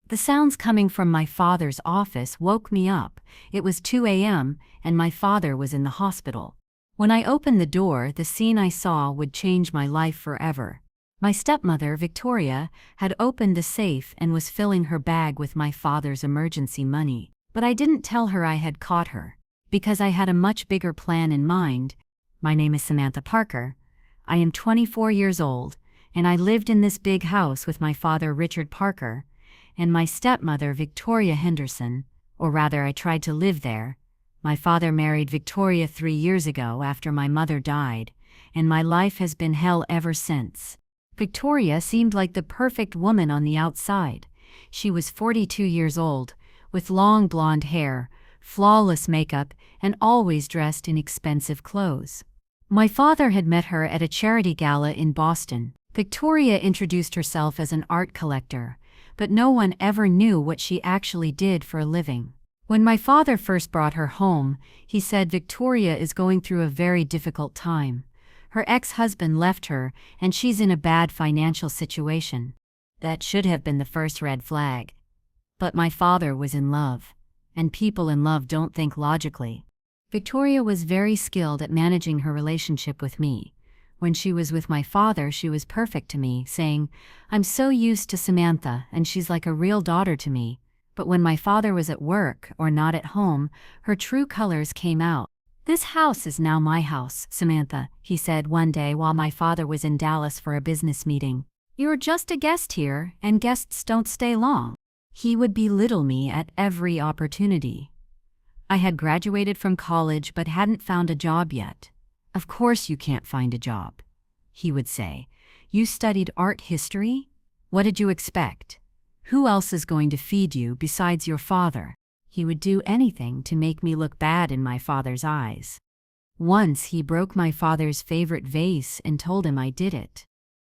The sounds coming from my father's office woke me up. It was 2 a.m., and my father was in the hospital. When I opened the door, the scene I saw would change my life forever. My stepmother, Victoria, had opened the safe and was filling her bag with my father's emergency money. But I didn't tell her I had caught her, because I had a much bigger plan in mind. My name is Samantha Parker. I am 24 years old, and I lived in this big house with my father, Richard Parker, and my stepmother, Victoria Henderson, or rather I tried to live there. My father married Victoria 3 years ago after my mother died, and my life has been hell ever since. Victoria seemed like the perfect woman on the outside. She was 42 years old, with long blonde hair, flawless makeup, and always dressed in expensive clothes. My father had met her at a charity gala in Boston. Victoria introduced herself as an art collector, but no one ever knew what she actually did for a living. When my father first brought her home, he said Victoria is going through a very difficult time. Her ex-husband left her, and she's in a bad financial situation. That should have been the first red flag. But my father was in love, and people in love don't think logically. Victoria was very skilled at managing her relationship with me. When she was with my father, she was perfect to me, saying, "I'm so used to Samantha, and she's like a real daughter to me." But when my father was at work or not at home, her true colors came out. "This house is now my house, Samantha," he said one day while my father was in Dallas for a business meeting. "You're just a guest here, and guests don't stay long." He would belittle me at every opportunity. I had graduated from college but hadn't found a job yet. "Of course you can't find a job," he would say. "You studied art history? What did you expect? Who else is going to feed you besides your father?" He would do anything to make me look bad in my father's eyes. Once he broke my father's favorite vase and told him I did it.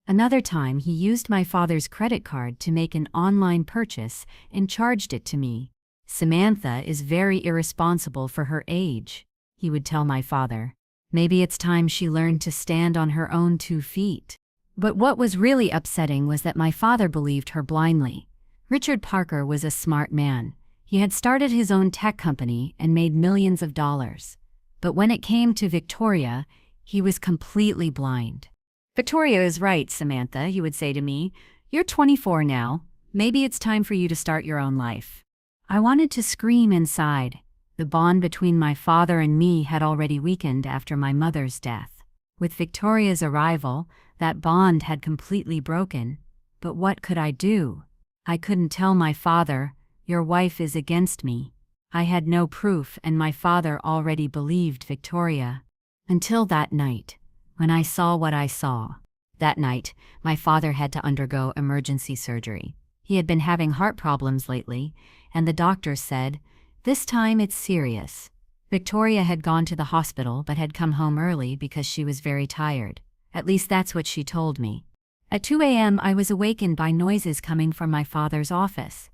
Another time he used my father's credit card to make an online purchase and charged it to me. "Samantha is very irresponsible for her age," he would tell my father. "Maybe it's time she learned to stand on her own 2 feet." But what was really upsetting was that my father believed her blindly. Richard Parker was a smart man. He had started his own tech company and made millions of dollars. But when it came to Victoria, he was completely blind. "Victoria is right, Samantha," he would say to me. "You're 24 now. Maybe it's time for you to start your own life." I wanted to scream inside. The bond between my father and me had already weakened after my mother's death. With Victoria's arrival, that bond had completely broken. But what could I do? I couldn't tell my father, "Your wife is against me." I had no proof, and my father already believed Victoria. Until that night, when I saw what I saw. That night, my father had to undergo emergency surgery. He had been having heart problems lately, and the doctor said, "This time it's serious." Victoria had gone to the hospital but had come home early because she was very tired. At least that's what she told me. At 2 a.m. I was awakened by noises coming from my father's office.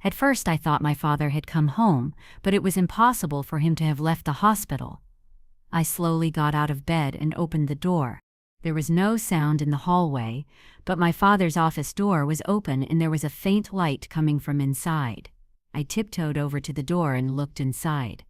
At first I thought my father had come home, but it was impossible for him to have left the hospital. I slowly got out of bed and opened the door. There was no sound in the hallway, but my father's office door was open and there was a faint light coming from inside. I tiptoed over to the door and looked inside.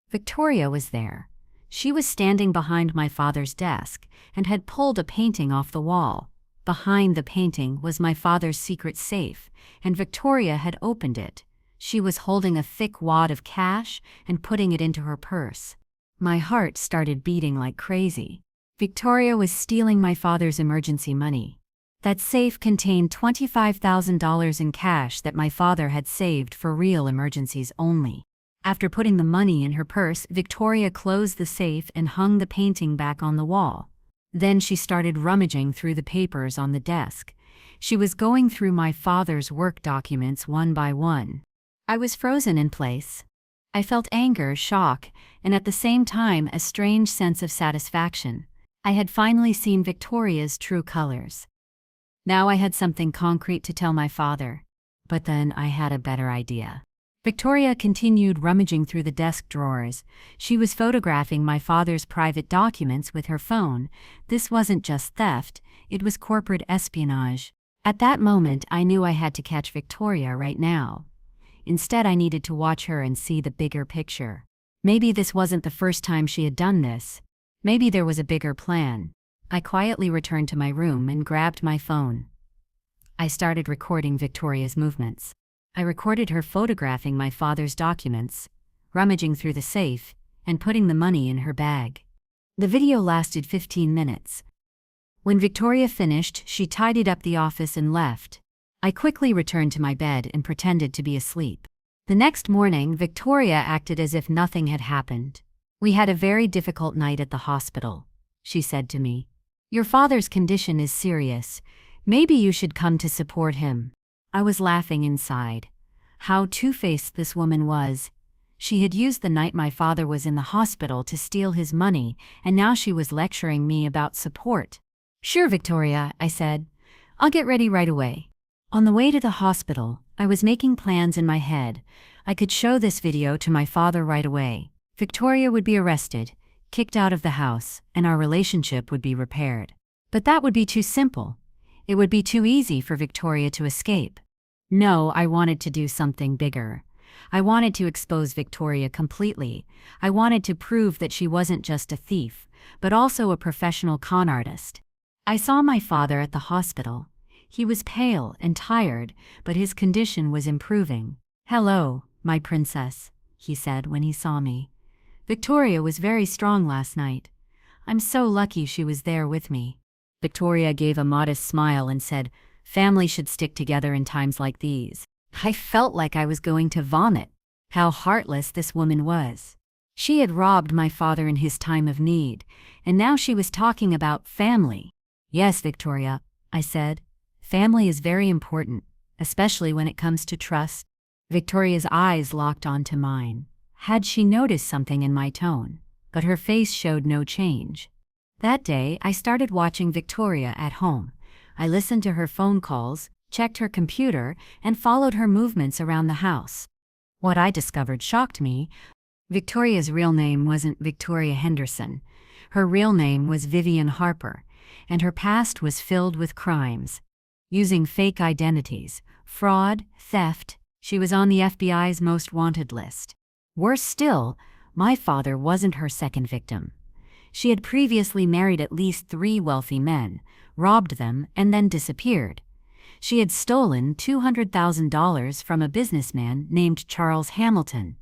Victoria was there. She was standing behind my father's desk and had pulled a painting off the wall. Behind the painting was my father's secret safe, and Victoria had opened it. She was holding a thick wad of cash and putting it into her purse. My heart started beating like crazy. Victoria was stealing my father's emergency money. That safe contained $25,000 in cash that my father had saved for real emergencies only. After putting the money in her purse, Victoria closed the safe and hung the painting back on the wall. Then she started rummaging through the papers on the desk. She was going through my father's work documents one by one. I was frozen in place. I felt anger, shock, and at the same time a strange sense of satisfaction. I had finally seen Victoria's true colors. Now I had something concrete to tell my father. But then I had a better idea. Victoria continued rummaging through the desk drawers. She was photographing my father's private documents with her phone. This wasn't just theft, it was corporate espionage. At that moment, I knew I had to catch Victoria right now. Instead, I needed to watch her and see the bigger picture. Maybe this wasn't the first time she had done this. Maybe there was a bigger plan. I quietly returned to my room and grabbed my phone. I started recording Victoria's movements. I recorded her photographing my father's documents, rummaging through the safe, and putting the money in her bag. The video lasted 15 minutes. When Victoria finished, she tidied up the office and left. I quickly returned to my bed and pretended to be asleep. The next morning, Victoria acted as if nothing had happened. "We had a very difficult night at the hospital," she said to me. "Your father's condition is serious. Maybe you should come to support him." I was laughing inside. How two-faced this woman was. She had used the night my father was in the hospital to steal his money, and now she was lecturing me about support. "Sure, Victoria," I said. "I'll get ready right away." On the way to the hospital, I was making plans in my head. I could show this video to my father right away. Victoria would be arrested, kicked out of the house, and our relationship would be repaired. But that would be too simple. It would be too easy for Victoria to escape. No, I wanted to do something bigger. I wanted to expose Victoria completely. I wanted to prove that she wasn't just a thief, but also a professional con artist. I saw my father at the hospital. He was pale and tired, but his condition was improving. "Hello, my princess," he said when he saw me. "Victoria was very strong last night. I'm so lucky she was there with me." Victoria gave a modest smile and said, "Family should stick together in times like these." I felt like I was going to vomit. How heartless this woman was. She had robbed my father in his time of need, and now she was talking about family. "Yes, Victoria," I said. "Family is very important, especially when it comes to trust." Victoria's eyes locked onto mine. Had she noticed something in my tone? But her face showed no change. That day, I started watching Victoria at home. I listened to her phone calls, checked her computer, and followed her movements around the house. What I discovered shocked me. Victoria's real name wasn't Victoria Henderson. Her real name was Vivian Harper, and her past was filled with crimes. Using fake identities, fraud, theft, she was on the FBI's most wanted list. Worse still, my father wasn't her second victim. She had previously married at least 3 wealthy men, robbed them, and then disappeared. She had stolen $200,000 from a businessman named Charles Hamilton.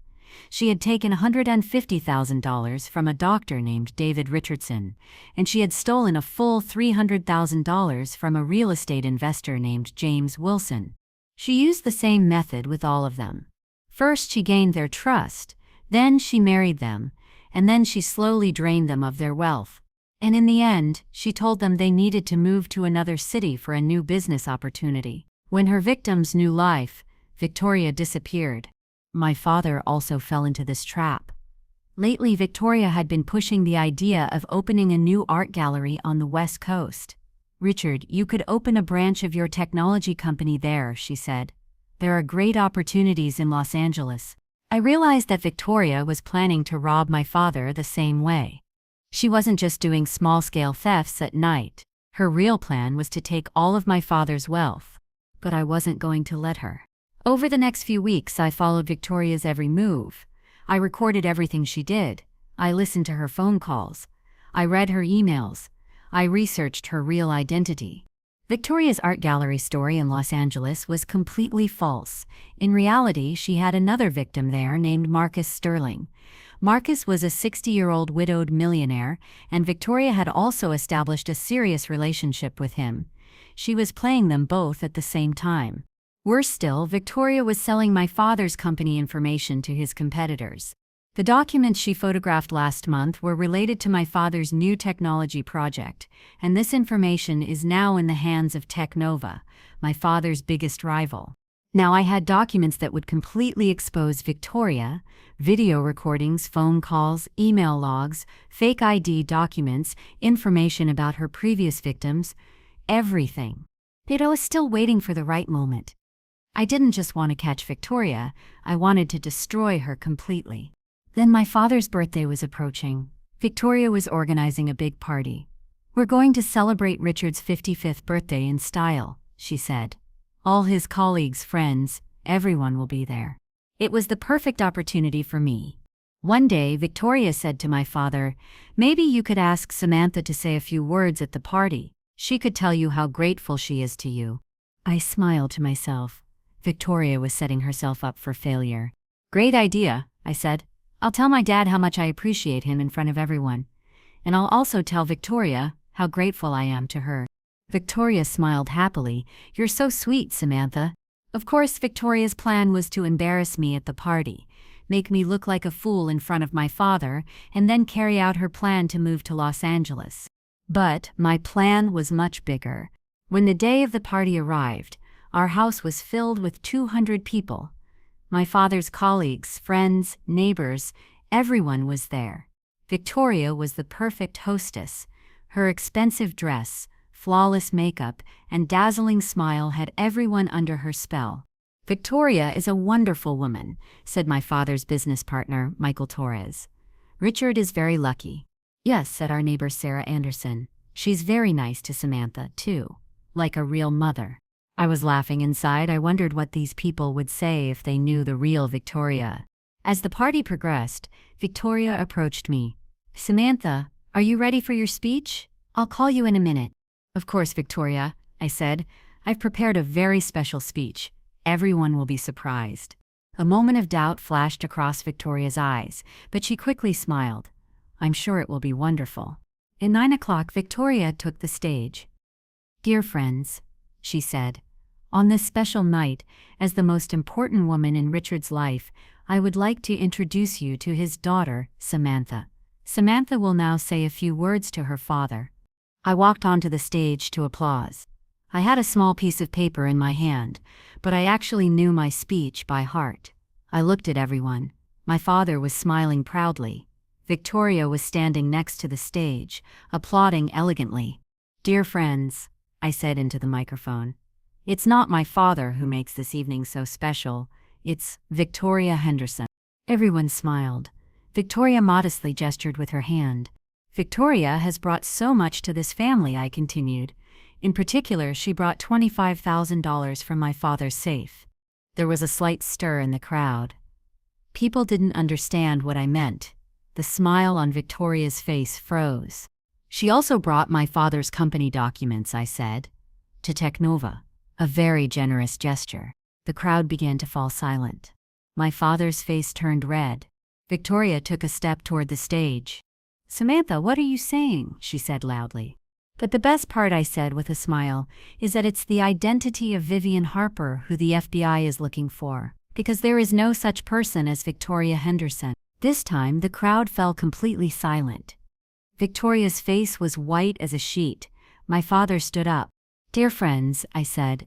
She had taken $150,000 from a doctor named David Richardson, and she had stolen a full $300,000 from a real estate investor named James Wilson. She used the same method with all of them. First, she gained their trust, then she married them, and then she slowly drained them of their wealth. And in the end, she told them they needed to move to another city for a new business opportunity. When her victims knew life, Victoria disappeared. My father also fell into this trap. Lately, Victoria had been pushing the idea of opening a new art gallery on the West Coast. "Richard, you could open a branch of your technology company there," she said. "There are great opportunities in Los Angeles." I realized that Victoria was planning to rob my father the same way. She wasn't just doing small-scale thefts at night. Her real plan was to take all of my father's wealth. But I wasn't going to let her. Over the next few weeks, I followed Victoria's every move. I recorded everything she did. I listened to her phone calls. I read her emails. I researched her real identity. Victoria's art gallery story in Los Angeles was completely false. In reality, she had another victim there named Marcus Sterling. Marcus was a 60-year-old widowed millionaire, and Victoria had also established a serious relationship with him. She was playing them both at the same time. Worse still, Victoria was selling my father's company information to his competitors. The documents she photographed last month were related to my father's new technology project, and this information is now in the hands of Technova, my father's biggest rival. Now, I had documents that would completely expose Victoria: video recordings, phone calls, email logs, fake ID documents, information about her previous victims, everything. But I was still waiting for the right moment. I didn't just want to catch Victoria, I wanted to destroy her completely. Then my father's birthday was approaching. Victoria was organizing a big party. "We're going to celebrate Richard's 55th birthday in style," she said. All his colleagues, friends, everyone will be there. It was the perfect opportunity for me. One day, Victoria said to my father, "Maybe you could ask Samantha to say a few words at the party. She could tell you how grateful she is to you." I smiled to myself. Victoria was setting herself up for failure. "Great idea," I said. "I'll tell my dad how much I appreciate him in front of everyone. And I'll also tell Victoria how grateful I am to her." Victoria smiled happily. "You're so sweet, Samantha." Of course, Victoria's plan was to embarrass me at the party, make me look like a fool in front of my father, and then carry out her plan to move to Los Angeles. But my plan was much bigger. When the day of the party arrived, our house was filled with 200 people. My father's colleagues, friends, neighbors, everyone was there. Victoria was the perfect hostess. Her expensive dress, flawless makeup, and dazzling smile had everyone under her spell. "Victoria is a wonderful woman," said my father's business partner, Michael Torres. "Richard is very lucky." "Yes," said our neighbor Sarah Anderson. "She's very nice to Samantha, too. Like a real mother." I was laughing inside. I wondered what these people would say if they knew the real Victoria. As the party progressed, Victoria approached me. "Samantha, are you ready for your speech? I'll call you in a minute." "Of course, Victoria," I said. "I've prepared a very special speech. Everyone will be surprised." A moment of doubt flashed across Victoria's eyes, but she quickly smiled. "I'm sure it will be wonderful." At 9 o'clock, Victoria took the stage. "Dear friends," she said, "on this special night, as the most important woman in Richard's life, I would like to introduce you to his daughter, Samantha. Samantha will now say a few words to her father." I walked onto the stage to applause. I had a small piece of paper in my hand, but I actually knew my speech by heart. I looked at everyone. My father was smiling proudly. Victoria was standing next to the stage, applauding elegantly. "Dear friends," I said into the microphone, "it's not my father who makes this evening so special. It's Victoria Henderson." Everyone smiled. Victoria modestly gestured with her hand. "Victoria has brought so much to this family," I continued. "In particular, she brought $25,000 from my father's safe." There was a slight stir in the crowd. People didn't understand what I meant. The smile on Victoria's face froze. "She also brought my father's company documents," I said, "to Technova." A very generous gesture. The crowd began to fall silent. My father's face turned red. Victoria took a step toward the stage. "Samantha, what are you saying?" she said loudly. "But the best part," I said with a smile, "is that it's the identity of Vivian Harper who the FBI is looking for, because there is no such person as Victoria Henderson." This time, the crowd fell completely silent. Victoria's face was white as a sheet. My father stood up. "Dear friends," I said,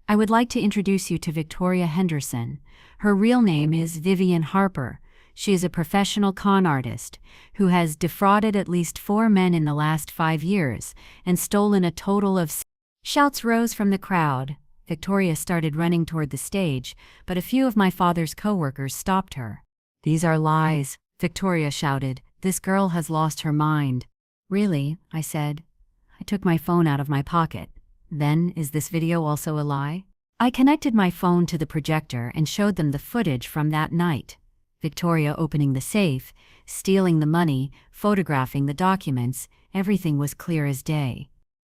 "I would like to introduce you to Victoria Henderson. Her real name is Vivian Harper. She is a professional con artist who has defrauded at least 4 men in the last 5 years and stolen a total of..." Shouts rose from the crowd. Victoria started running toward the stage, but a few of my father's co-workers stopped her. "These are lies," Victoria shouted. "This girl has lost her mind." "Really?" I said. I took my phone out of my pocket. "Then, is this video also a lie?" I connected my phone to the projector and showed them the footage from that night. Victoria opening the safe, stealing the money, photographing the documents, everything was clear as day.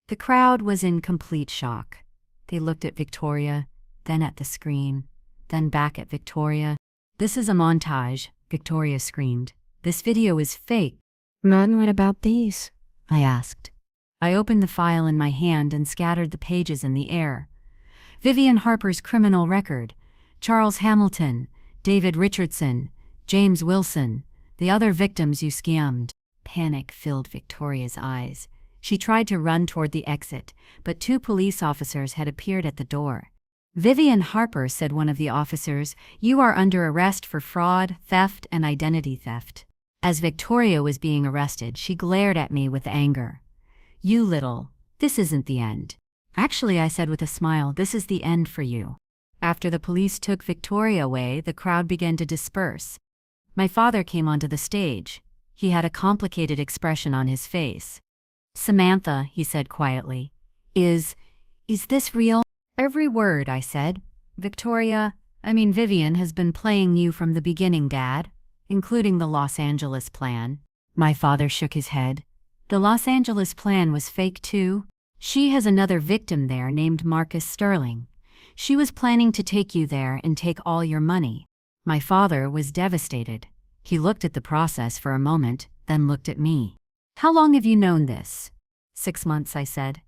The crowd was in complete shock. They looked at Victoria, then at the screen, then back at Victoria. "This is a montage," Victoria screamed. "This video is fake." "Then what about these?" I asked. I opened the file in my hand and scattered the pages in the air. Vivian Harper's criminal record, Charles Hamilton, David Richardson, James Wilson, the other victims you scammed. Panic filled Victoria's eyes. She tried to run toward the exit, but 2 police officers had appeared at the door. "Vivian Harper," said one of the officers, "you are under arrest for fraud, theft, and identity theft." As Victoria was being arrested, she glared at me with anger. "You little, this isn't the end." "Actually," I said with a smile, "this is the end for you." After the police took Victoria away, the crowd began to disperse. My father came onto the stage. He had a complicated expression on his face. "Samantha," he said quietly, is this real?" Every word, I said. Vivian has been playing you from the beginning, Dad, including the Los Angeles plan. My father shook his head. The Los Angeles plan was fake too. She has another victim there named Marcus Sterling. She was planning to take you there and take all your money. My father was devastated. He looked at the process for a moment, then looked at me. How long have you known this? 6 months, I said.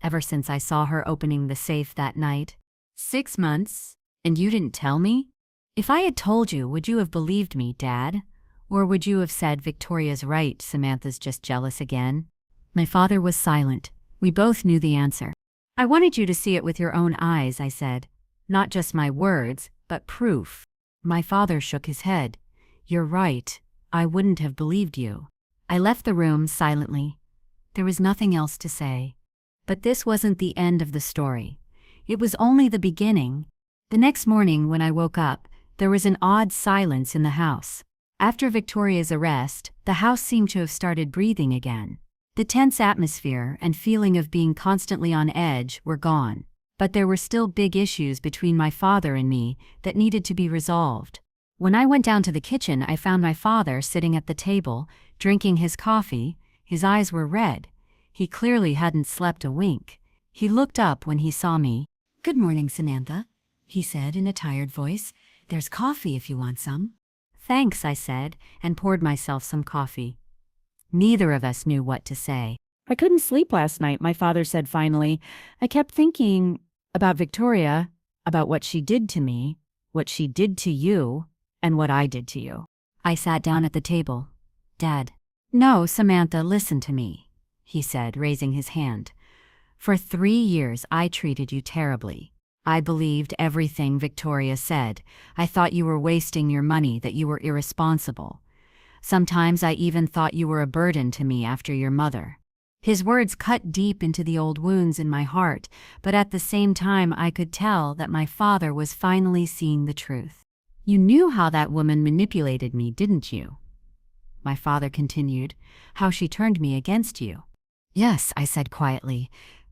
Ever since I saw her opening the safe that night. 6 months? And you didn't tell me? If I had told you, would you have believed me, Dad? Or would you have said Victoria's right, Samantha's just jealous again? My father was silent. We both knew the answer. I wanted you to see it with your own eyes, I said. Not just my words, but proof. My father shook his head. You're right. I wouldn't have believed you. I left the room silently. There was nothing else to say. But this wasn't the end of the story. It was only the beginning. The next morning when I woke up, there was an odd silence in the house. After Victoria's arrest, the house seemed to have started breathing again. The tense atmosphere and feeling of being constantly on edge were gone. But there were still big issues between my father and me that needed to be resolved. When I went down to the kitchen, I found my father sitting at the table, drinking his coffee. His eyes were red. He clearly hadn't slept a wink. He looked up when he saw me. "Good morning, Samantha," he said in a tired voice. "There's coffee if you want some." "Thanks," I said, and poured myself some coffee. Neither of us knew what to say. "I couldn't sleep last night," my father said finally. "I kept thinking about Victoria, about what she did to me, what she did to you, and what I did to you." I sat down at the table. "Dad." "No, Samantha, listen to me," he said, raising his hand. "For 3 years I treated you terribly. I believed everything Victoria said. I thought you were wasting your money, that you were irresponsible. Sometimes I even thought you were a burden to me after your mother." His words cut deep into the old wounds in my heart, but at the same time I could tell that my father was finally seeing the truth. "You knew how that woman manipulated me, didn't you?" My father continued. "How she turned me against you." "Yes," I said quietly,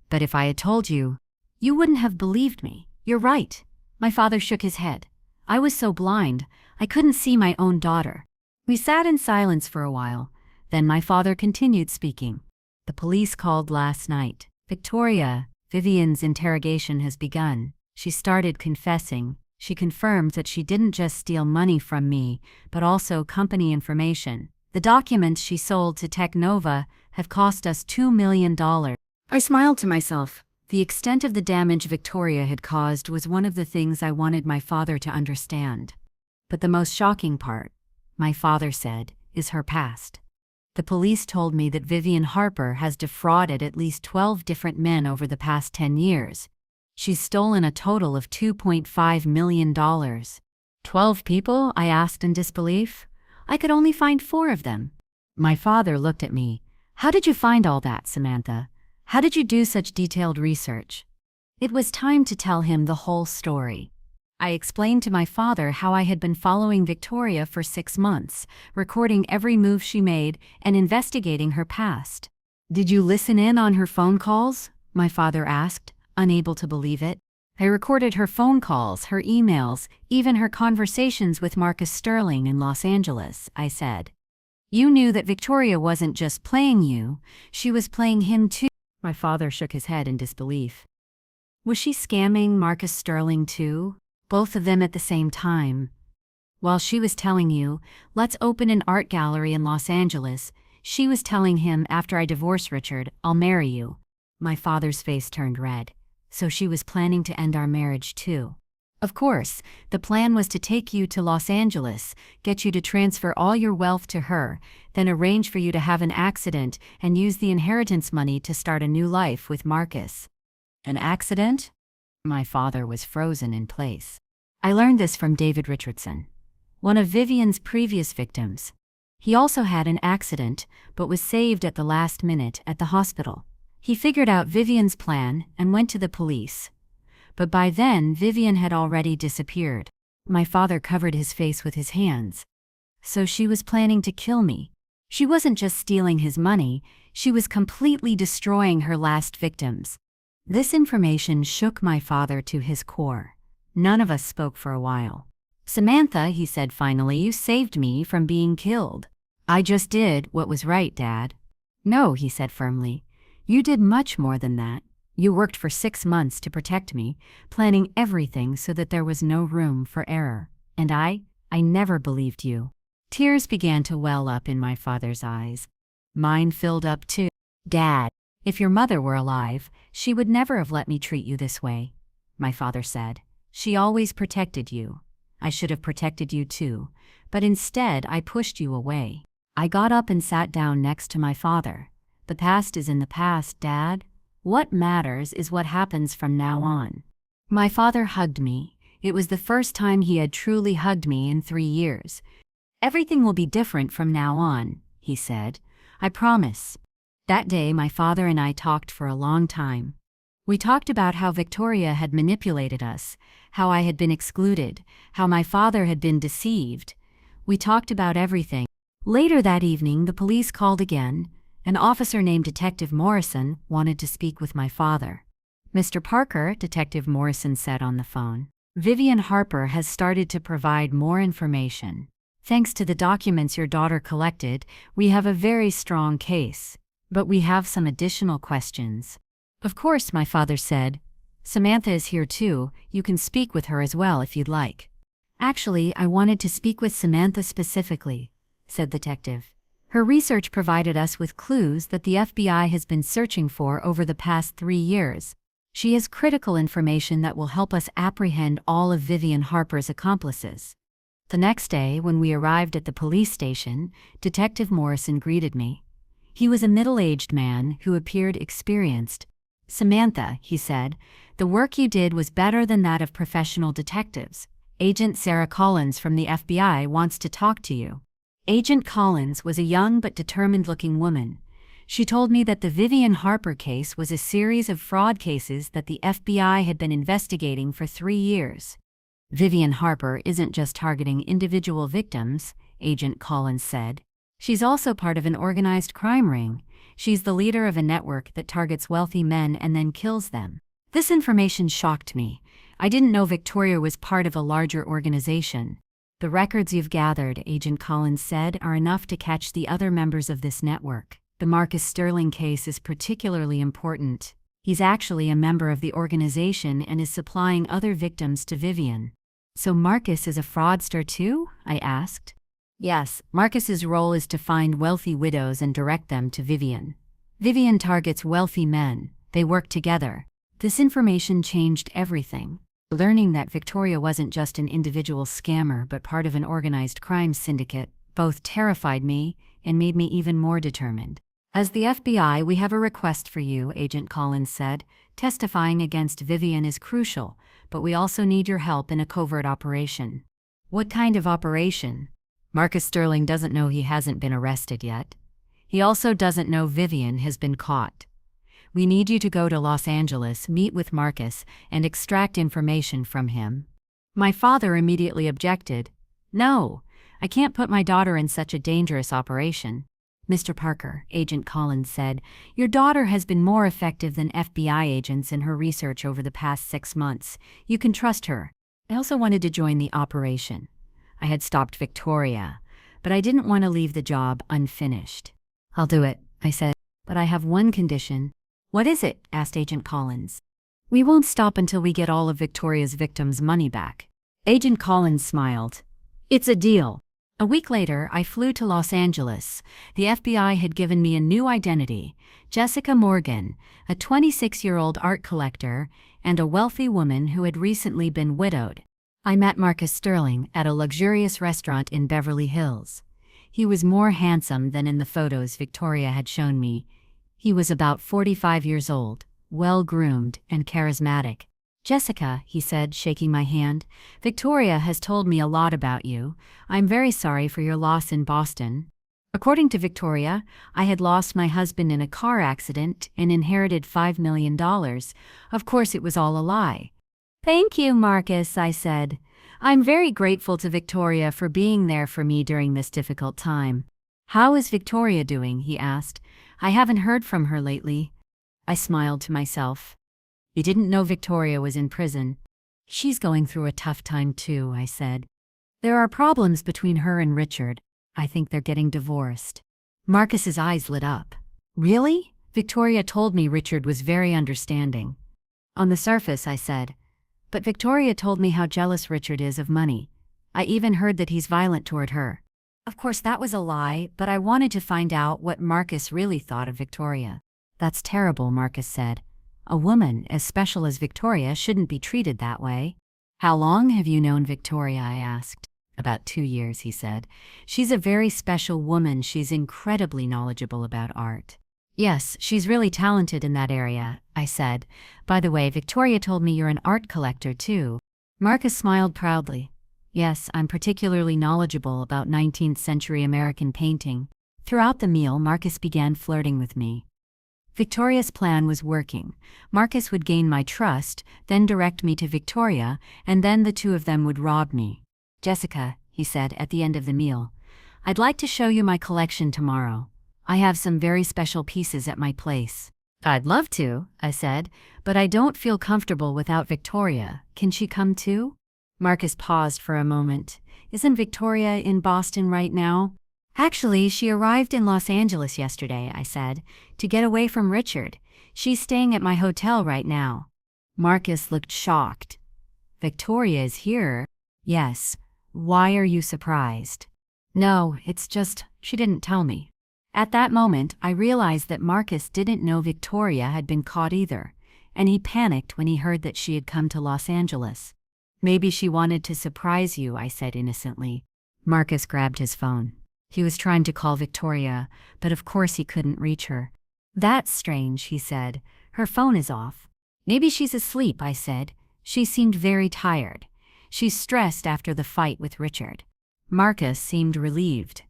"but if I had told you, you wouldn't have believed me." "You're right." My father shook his head. "I was so blind, I couldn't see my own daughter." We sat in silence for a while. Then my father continued speaking. "The police called last night. Victoria, Vivian's interrogation has begun. She started confessing. She confirmed that she didn't just steal money from me, but also company information. The documents she sold to Technova have cost us $2 million. I smiled to myself. The extent of the damage Victoria had caused was one of the things I wanted my father to understand. But the most shocking part, my father said, is her past. The police told me that Vivian Harper has defrauded at least 12 different men over the past 10 years. She's stolen a total of $2.5 million. 12 people? I asked in disbelief. I could only find 4 of them. My father looked at me. "How did you find all that, Samantha? How did you do such detailed research?" It was time to tell him the whole story. I explained to my father how I had been following Victoria for 6 months, recording every move she made and investigating her past. "Did you listen in on her phone calls?" my father asked, unable to believe it. "I recorded her phone calls, her emails, even her conversations with Marcus Sterling in Los Angeles," I said. "You knew that Victoria wasn't just playing you, she was playing him too." My father shook his head in disbelief. "Was she scamming Marcus Sterling too? Both of them at the same time? While she was telling you, let's open an art gallery in Los Angeles, she was telling him, after I divorce Richard, I'll marry you." My father's face turned red. "So she was planning to end our marriage too?" "Of course. The plan was to take you to Los Angeles, get you to transfer all your wealth to her, then arrange for you to have an accident and use the inheritance money to start a new life with Marcus." "An accident?" My father was frozen in place. "I learned this from David Richardson, one of Vivian's previous victims. He also had an accident, but was saved at the last minute at the hospital. He figured out Vivian's plan and went to the police. But by then, Vivian had already disappeared." My father covered his face with his hands. "So she was planning to kill me. She wasn't just stealing his money, she was completely destroying her last victims." This information shook my father to his core. None of us spoke for a while. "Samantha," he said finally, "you saved me from being killed." "I just did what was right, Dad." "No," he said firmly. "You did much more than that. You worked for 6 months to protect me, planning everything so that there was no room for error. And I never believed you." Tears began to well up in my father's eyes. Mine filled up too. "Dad, if your mother were alive, she would never have let me treat you this way," my father said. "She always protected you. I should have protected you too, but instead I pushed you away." I got up and sat down next to my father. "The past is in the past, Dad. What matters is what happens from now on." My father hugged me. It was the first time he had truly hugged me in 3 years. "Everything will be different from now on," he said. "I promise." That day, my father and I talked for a long time. We talked about how Victoria had manipulated us, how I had been excluded, how my father had been deceived. We talked about everything. Later that evening, the police called again. An officer named Detective Morrison wanted to speak with my father. "Mr. Parker," Detective Morrison said on the phone, "Vivian Harper has started to provide more information. Thanks to the documents your daughter collected, we have a very strong case. But we have some additional questions." "Of course," my father said. "Samantha is here too. You can speak with her as well if you'd like." "Actually, I wanted to speak with Samantha specifically," said the detective. "Her research provided us with clues that the FBI has been searching for over the past 3 years. She has critical information that will help us apprehend all of Vivian Harper's accomplices." The next day, when we arrived at the police station, Detective Morrison greeted me. He was a middle-aged man who appeared experienced. "Samantha," he said, "the work you did was better than that of professional detectives. Agent Sarah Collins from the FBI wants to talk to you." Agent Collins was a young but determined-looking woman. She told me that the Vivian Harper case was a series of fraud cases that the FBI had been investigating for 3 years. "Vivian Harper isn't just targeting individual victims," Agent Collins said. "She's also part of an organized crime ring. She's the leader of a network that targets wealthy men and then kills them." This information shocked me. I didn't know Victoria was part of a larger organization. "The records you've gathered," Agent Collins said, "are enough to catch the other members of this network. The Marcus Sterling case is particularly important. He's actually a member of the organization and is supplying other victims to Vivian." "So Marcus is a fraudster too?" I asked. "Yes, Marcus's role is to find wealthy widows and direct them to Vivian. Vivian targets wealthy men. They work together." This information changed everything. Learning that Victoria wasn't just an individual scammer but part of an organized crime syndicate both terrified me and made me even more determined. "As the FBI, we have a request for you," Agent Collins said. "Testifying against Vivian is crucial, but we also need your help in a covert operation." "What kind of operation?" "Marcus Sterling doesn't know he hasn't been arrested yet. He also doesn't know Vivian has been caught. We need you to go to Los Angeles, meet with Marcus, and extract information from him." My father immediately objected. "No, I can't put my daughter in such a dangerous operation." "Mr. Parker," Agent Collins said, "your daughter has been more effective than FBI agents in her research over the past 6 months. You can trust her." I also wanted to join the operation. I had stopped Victoria, but I didn't want to leave the job unfinished. "I'll do it," I said, "but I have one condition." "What is it?" asked Agent Collins. "We won't stop until we get all of Victoria's victims' money back." Agent Collins smiled. "It's a deal." A week later, I flew to Los Angeles. The FBI had given me a new identity, Jessica Morgan, a 26-year-old art collector and a wealthy woman who had recently been widowed. I met Marcus Sterling at a luxurious restaurant in Beverly Hills. He was more handsome than in the photos Victoria had shown me. He was about 45 years old, well-groomed and charismatic. "Jessica," he said, shaking my hand, "Victoria has told me a lot about you. I'm very sorry for your loss in Boston." According to Victoria, I had lost my husband in a car accident and inherited $5 million. Of course, it was all a lie. "Thank you, Marcus," I said. "I'm very grateful to Victoria for being there for me during this difficult time." "How is Victoria doing?" he asked. "I haven't heard from her lately." I smiled to myself. You didn't know Victoria was in prison. She's going through a tough time too, I said. There are problems between her and Richard. I think they're getting divorced. Marcus's eyes lit up. Really? Victoria told me Richard was very understanding. On the surface, I said. But Victoria told me how jealous Richard is of money. I even heard that he's violent toward her. Of course, that was a lie, but I wanted to find out what Marcus really thought of Victoria. That's terrible, Marcus said. A woman as special as Victoria shouldn't be treated that way. How long have you known Victoria? I asked. About 2 years, he said. She's a very special woman. She's incredibly knowledgeable about art. Yes, she's really talented in that area, I said. By the way, Victoria told me you're an art collector too. Marcus smiled proudly. Yes, I'm particularly knowledgeable about 19th century American painting. Throughout the meal, Marcus began flirting with me. Victoria's plan was working. Marcus would gain my trust, then direct me to Victoria, and then the two of them would rob me. Jessica, he said at the end of the meal, I'd like to show you my collection tomorrow. I have some very special pieces at my place. I'd love to, I said, but I don't feel comfortable without Victoria. Can she come too? Marcus paused for a moment. Isn't Victoria in Boston right now? Actually, she arrived in Los Angeles yesterday, I said, to get away from Richard. She's staying at my hotel right now. Marcus looked shocked. Victoria is here? Yes. Why are you surprised? No, it's just, she didn't tell me. At that moment, I realized that Marcus didn't know Victoria had been caught either, and he panicked when he heard that she had come to Los Angeles. Maybe she wanted to surprise you, I said innocently. Marcus grabbed his phone. He was trying to call Victoria, but of course he couldn't reach her. That's strange, he said. Her phone is off. Maybe she's asleep, I said. She seemed very tired. She's stressed after the fight with Richard. Marcus seemed relieved.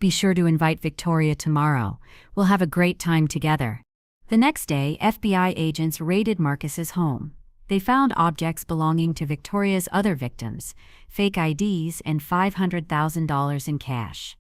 Be sure to invite Victoria tomorrow. We'll have a great time together. The next day, FBI agents raided Marcus's home. They found objects belonging to Victoria's other victims, fake IDs, and $500,000 in cash.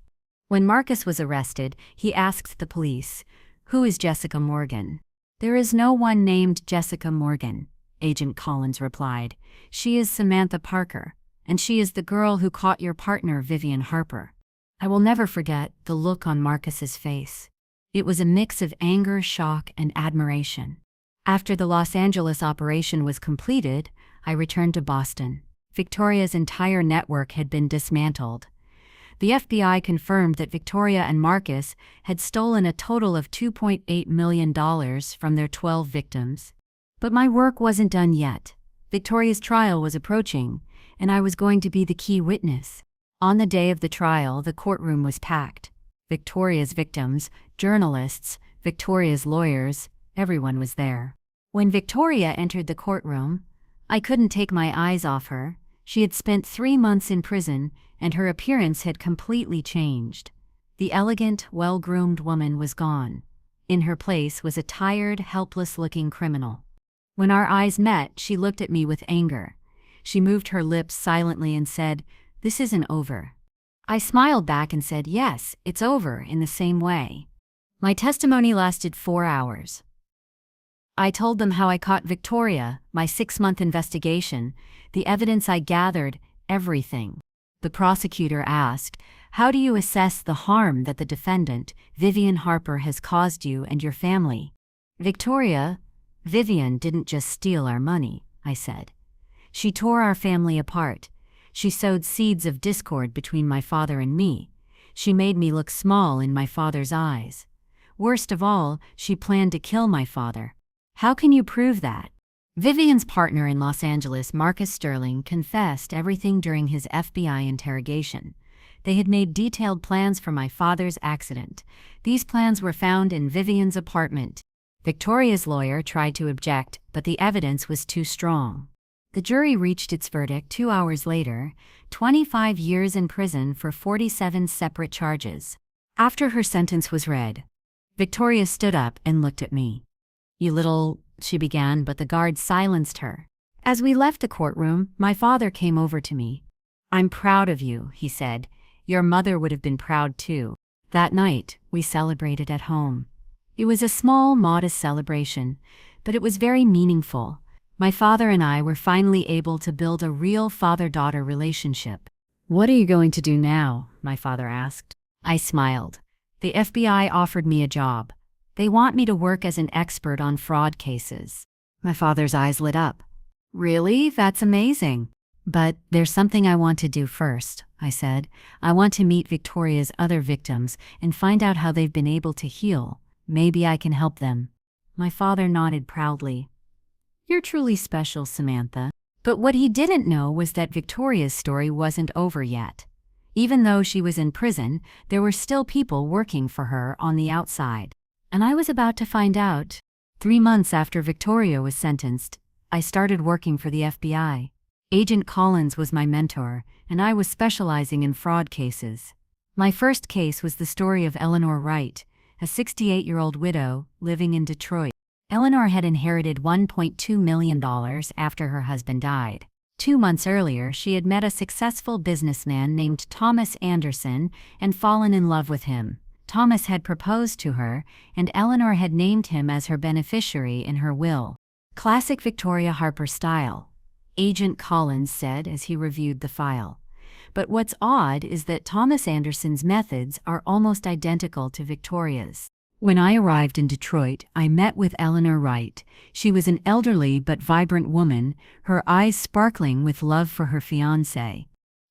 When Marcus was arrested, he asked the police, "Who is Jessica Morgan?" "There is no one named Jessica Morgan," Agent Collins replied. "She is Samantha Parker, and she is the girl who caught your partner, Vivian Harper." I will never forget the look on Marcus's face. It was a mix of anger, shock, and admiration. After the Los Angeles operation was completed, I returned to Boston. Victoria's entire network had been dismantled. The FBI confirmed that Victoria and Marcus had stolen a total of $2.8 million from their 12 victims. But my work wasn't done yet. Victoria's trial was approaching, and I was going to be the key witness. On the day of the trial, the courtroom was packed. Victoria's victims, journalists, Victoria's lawyers, everyone was there. When Victoria entered the courtroom, I couldn't take my eyes off her. She had spent 3 months in prison, and her appearance had completely changed. The elegant, well-groomed woman was gone. In her place was a tired, helpless-looking criminal. When our eyes met, she looked at me with anger. She moved her lips silently and said, "This isn't over." I smiled back and said, "Yes, it's over," in the same way. My testimony lasted 4 hours. I told them how I caught Victoria, my 6-month investigation, the evidence I gathered, everything. The prosecutor asked, "How do you assess the harm that the defendant, Vivian Harper, has caused you and your family?" Vivian didn't just steal our money," I said. "She tore our family apart. She sowed seeds of discord between my father and me. She made me look small in my father's eyes. Worst of all, she planned to kill my father." "How can you prove that?" Vivian's partner in Los Angeles, Marcus Sterling, confessed everything during his FBI interrogation. They had made detailed plans for my father's accident. These plans were found in Vivian's apartment. Victoria's lawyer tried to object, but the evidence was too strong. The jury reached its verdict 2 hours later, 25 years in prison for 47 separate charges. After her sentence was read, Victoria stood up and looked at me. "You little," she began, but the guard silenced her. As we left the courtroom, my father came over to me. "I'm proud of you," he said. "Your mother would have been proud too." That night, we celebrated at home. It was a small, modest celebration, but it was very meaningful. My father and I were finally able to build a real father-daughter relationship. "What are you going to do now?" my father asked. I smiled. "The FBI offered me a job. They want me to work as an expert on fraud cases." My father's eyes lit up. "Really? That's amazing." "But there's something I want to do first," I said. "I want to meet Victoria's other victims and find out how they've been able to heal. Maybe I can help them." My father nodded proudly. "You're truly special, Samantha." But what he didn't know was that Victoria's story wasn't over yet. Even though she was in prison, there were still people working for her on the outside. And I was about to find out. 3 months after Victoria was sentenced, I started working for the FBI. Agent Collins was my mentor, and I was specializing in fraud cases. My first case was the story of Eleanor Wright, a 68-year-old widow living in Detroit. Eleanor had inherited $1.2 million after her husband died. 2 months earlier, she had met a successful businessman named Thomas Anderson and fallen in love with him. Thomas had proposed to her, and Eleanor had named him as her beneficiary in her will. Classic Victoria Harper style, Agent Collins said as he reviewed the file. But what's odd is that Thomas Anderson's methods are almost identical to Victoria's. When I arrived in Detroit, I met with Eleanor Wright. She was an elderly but vibrant woman, her eyes sparkling with love for her fiancé.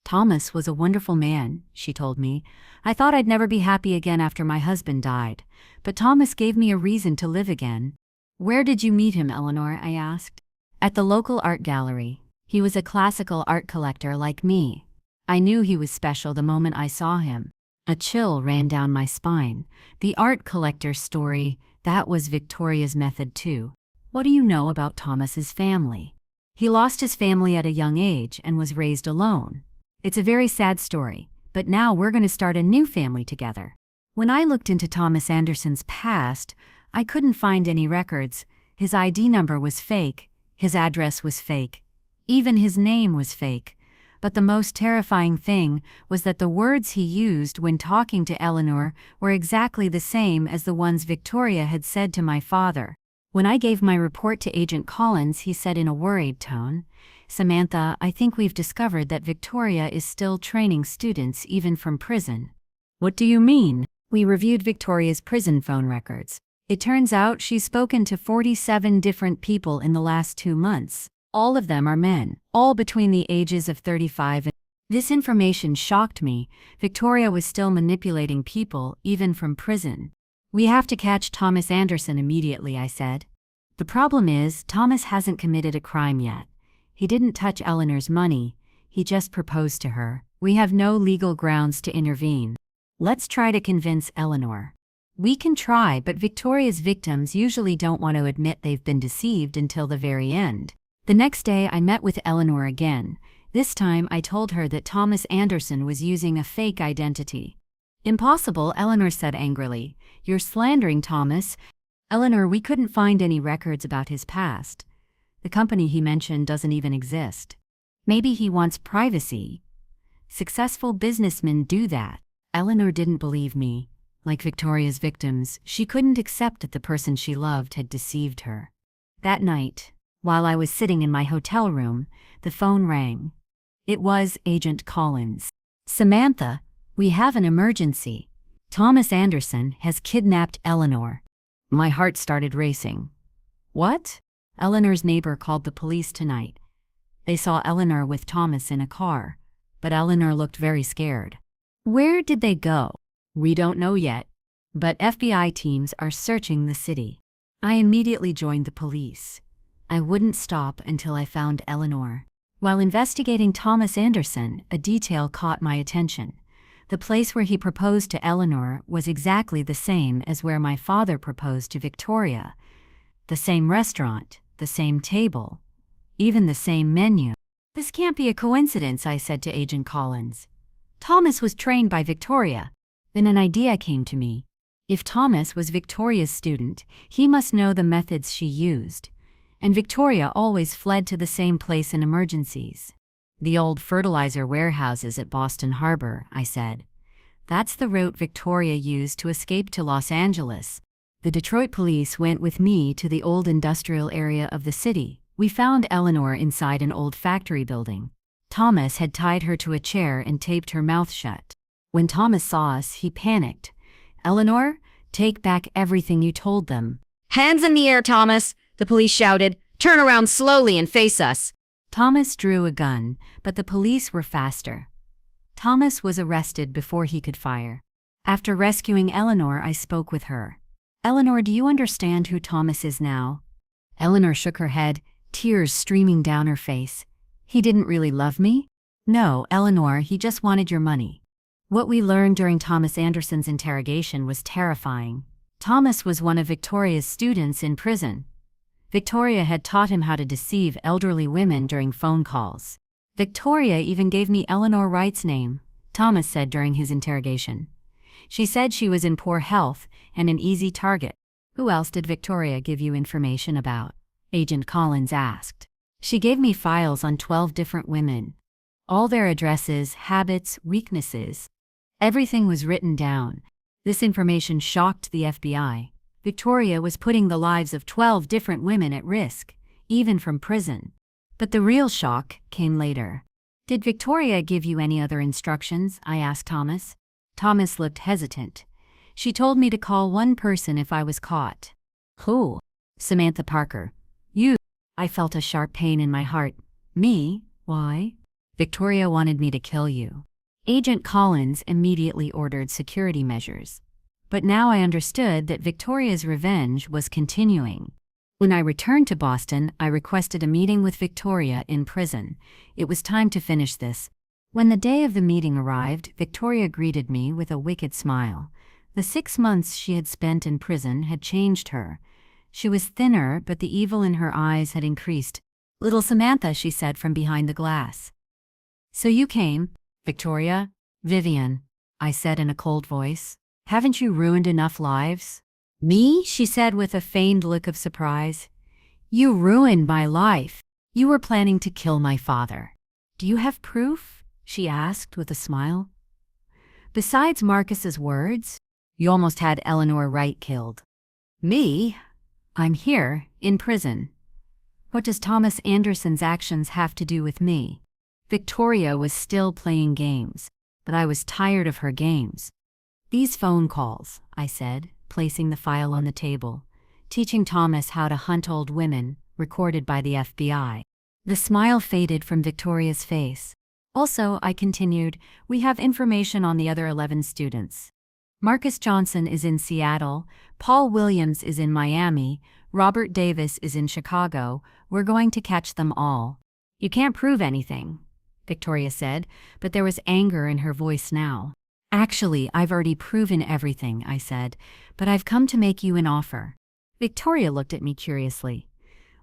"Thomas was a wonderful man," she told me. "I thought I'd never be happy again after my husband died. But Thomas gave me a reason to live again." "Where did you meet him, Eleanor?" I asked. "At the local art gallery. He was a classical art collector like me. I knew he was special the moment I saw him." A chill ran down my spine. The art collector's story, that was Victoria's method too. "What do you know about Thomas's family?" "He lost his family at a young age and was raised alone. It's a very sad story, but now we're going to start a new family together." When I looked into Thomas Anderson's past, I couldn't find any records. His ID number was fake, his address was fake, even his name was fake. But the most terrifying thing was that the words he used when talking to Eleanor were exactly the same as the ones Victoria had said to my father. When I gave my report to Agent Collins, he said in a worried tone, "Samantha, I think we've discovered that Victoria is still training students even from prison." "What do you mean?" "We reviewed Victoria's prison phone records. It turns out she's spoken to 47 different people in the last 2 months. All of them are men, all between the ages of 35 and..." This information shocked me. Victoria was still manipulating people, even from prison. "We have to catch Thomas Anderson immediately," I said. "The problem is, Thomas hasn't committed a crime yet. He didn't touch Eleanor's money, he just proposed to her. We have no legal grounds to intervene. Let's try to convince Eleanor." "We can try, but Victoria's victims usually don't want to admit they've been deceived until the very end." The next day I met with Eleanor again. This time I told her that Thomas Anderson was using a fake identity. "Impossible," Eleanor said angrily. "You're slandering Thomas." "Eleanor, we couldn't find any records about his past. The company he mentioned doesn't even exist. Maybe he wants privacy. Successful businessmen do that." Eleanor didn't believe me. Like Victoria's victims, she couldn't accept that the person she loved had deceived her. That night, while I was sitting in my hotel room, the phone rang. It was Agent Collins. "Samantha, we have an emergency. Thomas Anderson has kidnapped Eleanor." My heart started racing. "What?" "Eleanor's neighbor called the police tonight. They saw Eleanor with Thomas in a car, but Eleanor looked very scared." "Where did they go?" "We don't know yet, but FBI teams are searching the city." I immediately joined the police. I wouldn't stop until I found Eleanor. While investigating Thomas Anderson, a detail caught my attention. The place where he proposed to Eleanor was exactly the same as where my father proposed to Victoria. The same restaurant, the same table, even the same menu. "This can't be a coincidence," I said to Agent Collins. "Thomas was trained by Victoria." Then an idea came to me. If Thomas was Victoria's student, he must know the methods she used. And Victoria always fled to the same place in emergencies. "The old fertilizer warehouses at Boston Harbor," I said. "That's the route Victoria used to escape to Los Angeles." The Detroit police went with me to the old industrial area of the city, We found Eleanor inside an old factory building. Thomas had tied her to a chair and taped her mouth shut. When Thomas saw us, he panicked. "Eleanor, take back everything you told them." "Hands in the air, Thomas," the police shouted. "Turn around slowly and face us." Thomas drew a gun, but the police were faster. Thomas was arrested before he could fire. After rescuing Eleanor, I spoke with her. "Eleanor, do you understand who Thomas is now?" Eleanor shook her head, tears streaming down her face. "He didn't really love me?" "No, Eleanor, he just wanted your money." What we learned during Thomas Anderson's interrogation was terrifying. Thomas was one of Victoria's students in prison. Victoria had taught him how to deceive elderly women during phone calls. Victoria even gave me Eleanor Wright's name, Thomas said during his interrogation. She said she was in poor health and an easy target. "Who else did Victoria give you information about?" Agent Collins asked. "She gave me files on 12 different women. All their addresses, habits, weaknesses. Everything was written down. This information shocked the FBI. Victoria was putting the lives of 12 different women at risk, even from prison. But the real shock came later." "Did Victoria give you any other instructions?" I asked Thomas. Thomas looked hesitant. "She told me to call one person if I was caught." "Who?" "Samantha Parker." "You?" I felt a sharp pain in my heart. "Me? Why?" "Victoria wanted me to kill you." Agent Collins immediately ordered security measures. But now I understood that Victoria's revenge was continuing. When I returned to Boston, I requested a meeting with Victoria in prison. It was time to finish this. When the day of the meeting arrived, Victoria greeted me with a wicked smile. The 6 months she had spent in prison had changed her. She was thinner, but the evil in her eyes had increased. "Little Samantha," she said from behind the glass. "So you came, Victoria?" "Vivian," I said in a cold voice. "Haven't you ruined enough lives?" "Me?" she said with a feigned look of surprise. "You ruined my life. You were planning to kill my father." "Do you have proof?" she asked with a smile. "Besides Marcus's words?" "You almost had Eleanor Wright killed." "Me? I'm here, in prison. What does Thomas Anderson's actions have to do with me?" Victoria was still playing games, but I was tired of her games. "These phone calls," I said, placing the file on the table, "teaching Thomas how to hunt old women, recorded by the FBI." The smile faded from Victoria's face. "Also," I continued, "we have information on the other 11 students. Marcus Johnson is in Seattle, Paul Williams is in Miami, Robert Davis is in Chicago. We're going to catch them all." "You can't prove anything," Victoria said, but there was anger in her voice now. "Actually, I've already proven everything," I said, "but I've come to make you an offer." Victoria looked at me curiously.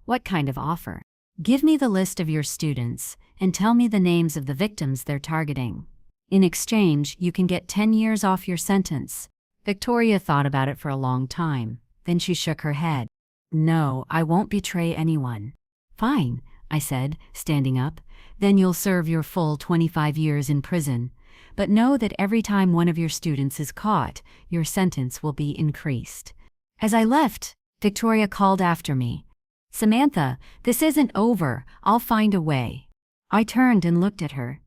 "What kind of offer?" "Give me the list of your students, and tell me the names of the victims they're targeting. In exchange, you can get 10 years off your sentence." Victoria thought about it for a long time. Then she shook her head. "No, I won't betray anyone." "Fine," I said, standing up. "Then you'll serve your full 25 years in prison. But know that every time one of your students is caught, your sentence will be increased." As I left, Victoria called after me. "Samantha, this isn't over. I'll find a way." I turned and looked at her.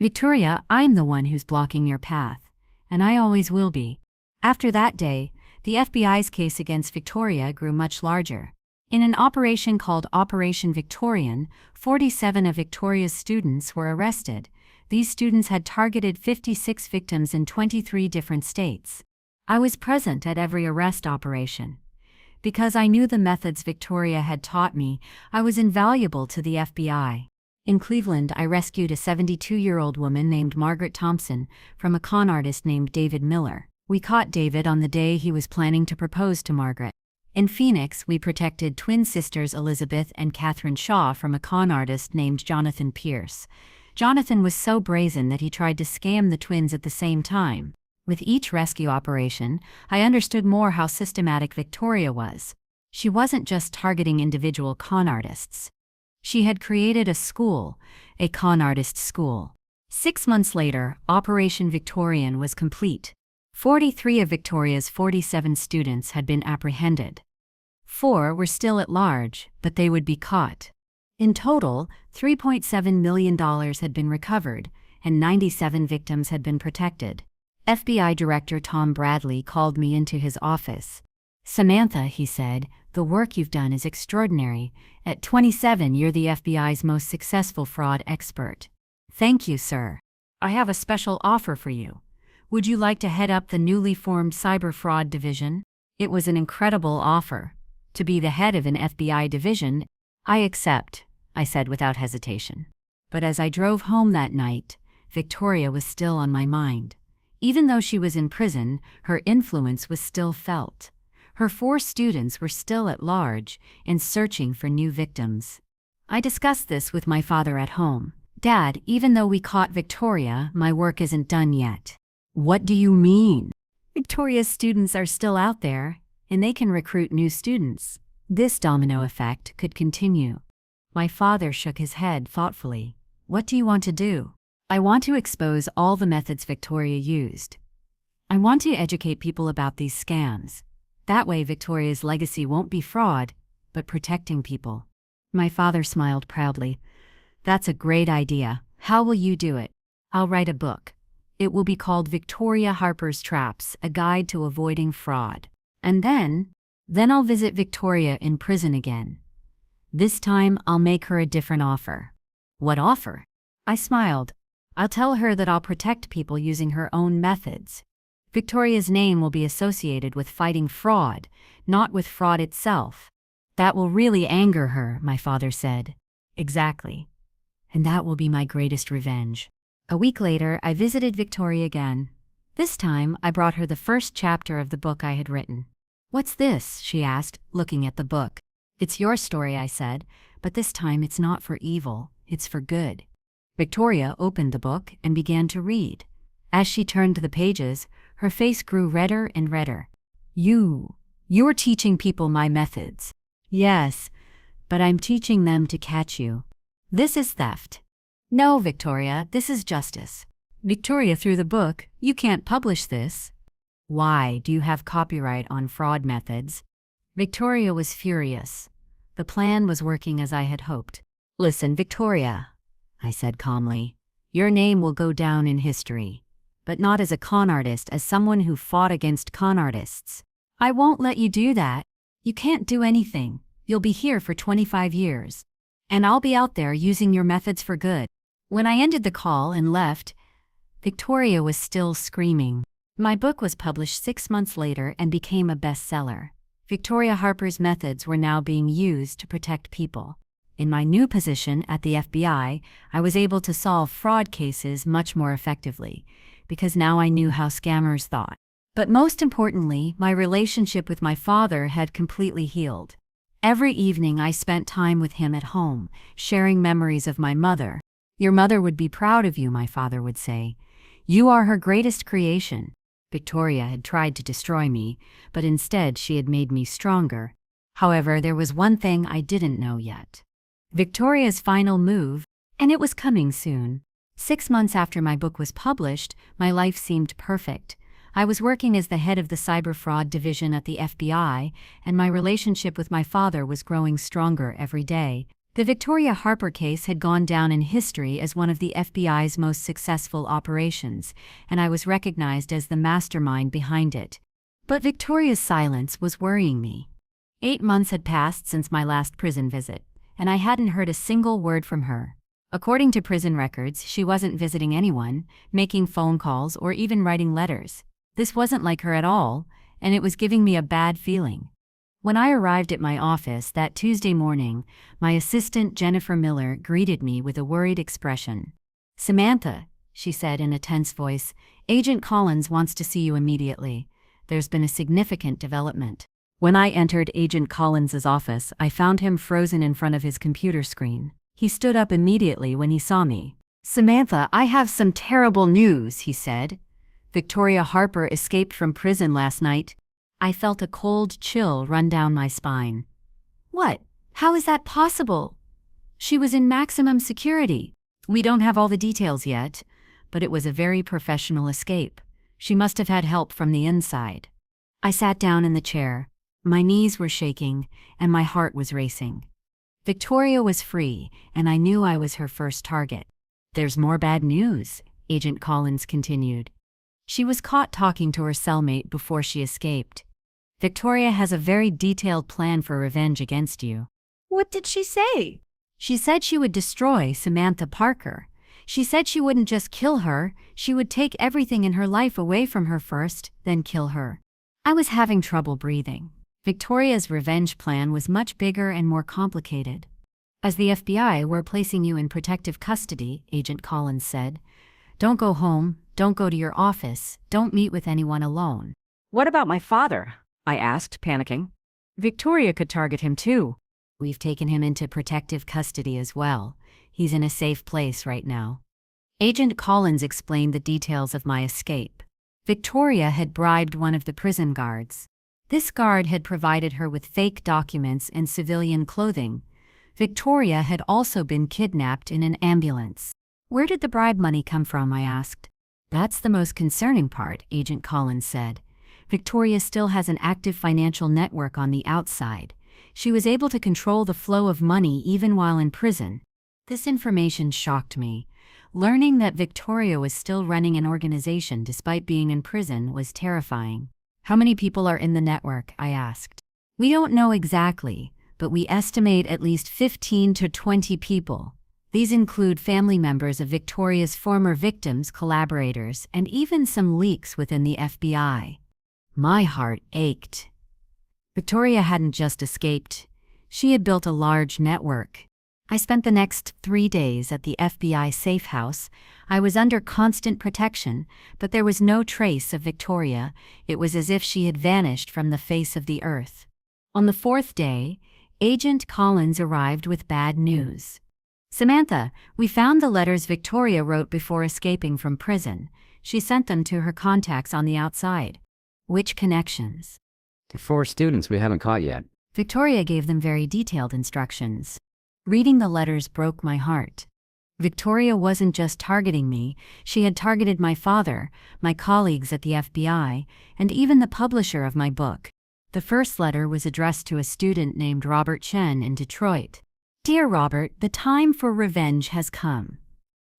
"Victoria, I'm the one who's blocking your path, and I always will be." After that day, the FBI's case against Victoria grew much larger. In an operation called Operation Victorian, 47 of Victoria's students were arrested. These students had targeted 56 victims in 23 different states. I was present at every arrest operation. Because I knew the methods Victoria had taught me, I was invaluable to the FBI. In Cleveland, I rescued a 72-year-old woman named Margaret Thompson from a con artist named David Miller. We caught David on the day he was planning to propose to Margaret. In Phoenix, we protected twin sisters Elizabeth and Catherine Shaw from a con artist named Jonathan Pierce. Jonathan was so brazen that he tried to scam the twins at the same time. With each rescue operation, I understood more how systematic Victoria was. She wasn't just targeting individual con artists. She had created a school, a con artist school. 6 months later, Operation Victorian was complete. 43 of Victoria's 47 students had been apprehended. 4 were still at large, but they would be caught. In total, $3.7 million had been recovered, and 97 victims had been protected. FBI Director Tom Bradley called me into his office. "Samantha," he said, "the work you've done is extraordinary. At 27, you're the FBI's most successful fraud expert." "Thank you, sir. I have a special offer for you. Would you like to head up the newly formed cyber fraud division?" It was an incredible offer. To be the head of an FBI division. "I accept," I said without hesitation. But as I drove home that night, Victoria was still on my mind. Even though she was in prison, her influence was still felt. Her 4 students were still at large and searching for new victims. I discussed this with my father at home. "Dad, even though we caught Victoria, my work isn't done yet." "What do you mean?" "Victoria's students are still out there, and they can recruit new students. This domino effect could continue." My father shook his head thoughtfully. "What do you want to do?" "I want to expose all the methods Victoria used. I want to educate people about these scams. That way Victoria's legacy won't be fraud, but protecting people." My father smiled proudly. "That's a great idea. How will you do it?" "I'll write a book. It will be called Victoria Harper's Traps, a guide to avoiding fraud. And then I'll visit Victoria in prison again. This time I'll make her a different offer." "What offer?" I smiled. "I'll tell her that I'll protect people using her own methods. Victoria's name will be associated with fighting fraud, not with fraud itself." "That will really anger her," my father said. "Exactly. And that will be my greatest revenge." A week later, I visited Victoria again. This time, I brought her the first chapter of the book I had written. "What's this?" she asked, looking at the book. "It's your story," I said, "but this time it's not for evil, it's for good." Victoria opened the book and began to read. As she turned to the pages, her face grew redder and redder. You're teaching people my methods." "Yes, but I'm teaching them to catch you. This is theft." "No, Victoria, this is justice." Victoria threw the book. "You can't publish this." "Why? Do you have copyright on fraud methods?" Victoria was furious. The plan was working as I had hoped. "Listen, Victoria," I said calmly, "your name will go down in history, but not as a con artist, as someone who fought against con artists. I won't let you do that. You can't do anything. You'll be here for 25 years. And I'll be out there using your methods for good." When I ended the call and left, Victoria was still screaming. My book was published 6 months later and became a bestseller. Victoria Harper's methods were now being used to protect people. In my new position at the FBI, I was able to solve fraud cases much more effectively, because now I knew how scammers thought. But most importantly, my relationship with my father had completely healed. Every evening I spent time with him at home, sharing memories of my mother. "Your mother would be proud of you," my father would say. "You are her greatest creation." Victoria had tried to destroy me, but instead she had made me stronger. However, there was one thing I didn't know yet. Victoria's final move, and it was coming soon. 6 months after my book was published, my life seemed perfect. I was working as the head of the cyber fraud division at the FBI, and my relationship with my father was growing stronger every day. The Victoria Harper case had gone down in history as one of the FBI's most successful operations, and I was recognized as the mastermind behind it. But Victoria's silence was worrying me. 8 months had passed since my last prison visit, and I hadn't heard a single word from her. According to prison records, she wasn't visiting anyone, making phone calls, or even writing letters. This wasn't like her at all, and it was giving me a bad feeling. When I arrived at my office that Tuesday morning, my assistant Jennifer Miller greeted me with a worried expression. "Samantha," she said in a tense voice, "Agent Collins wants to see you immediately. There's been a significant development." When I entered Agent Collins's office, I found him frozen in front of his computer screen. He stood up immediately when he saw me. "Samantha, I have some terrible news," he said. "Victoria Harper escaped from prison last night." I felt a cold chill run down my spine. "What? How is that possible?" "She was in maximum security. We don't have all the details yet, but it was a very professional escape. She must have had help from the inside." I sat down in the chair. My knees were shaking, and my heart was racing. Victoria was free, and I knew I was her first target. There's more bad news, Agent Collins continued. She was caught talking to her cellmate before she escaped. Victoria has a very detailed plan for revenge against you. What did she say? She said she would destroy Samantha Parker. She said she wouldn't just kill her, she would take everything in her life away from her first, then kill her. I was having trouble breathing. Victoria's revenge plan was much bigger and more complicated. As the FBI, we're placing you in protective custody, Agent Collins said. Don't go home, don't go to your office, don't meet with anyone alone. What about my father? I asked, panicking. Victoria could target him too. We've taken him into protective custody as well. He's in a safe place right now. Agent Collins explained the details of my escape. Victoria had bribed one of the prison guards. This guard had provided her with fake documents and civilian clothing. Victoria had also been kidnapped in an ambulance. Where did the bribe money come from, I asked. That's the most concerning part, Agent Collins said. Victoria still has an active financial network on the outside. She was able to control the flow of money even while in prison. This information shocked me. Learning that Victoria was still running an organization despite being in prison was terrifying. How many people are in the network, I asked. We don't know exactly, but we estimate at least 15 to 20 people. These include family members of Victoria's former victims, collaborators, and even some leaks within the FBI. My heart ached. Victoria hadn't just escaped. She had built a large network. I spent the next 3 days at the FBI safe house. I was under constant protection, but there was no trace of Victoria. It was as if she had vanished from the face of the earth. On the 4th day, Agent Collins arrived with bad news. Samantha, we found the letters Victoria wrote before escaping from prison. She sent them to her contacts on the outside. Which connections? To 4 students we haven't caught yet. Victoria gave them very detailed instructions. Reading the letters broke my heart. Victoria wasn't just targeting me, she had targeted my father, my colleagues at the FBI, and even the publisher of my book. The first letter was addressed to a student named Robert Chen in Detroit. Dear Robert, the time for revenge has come.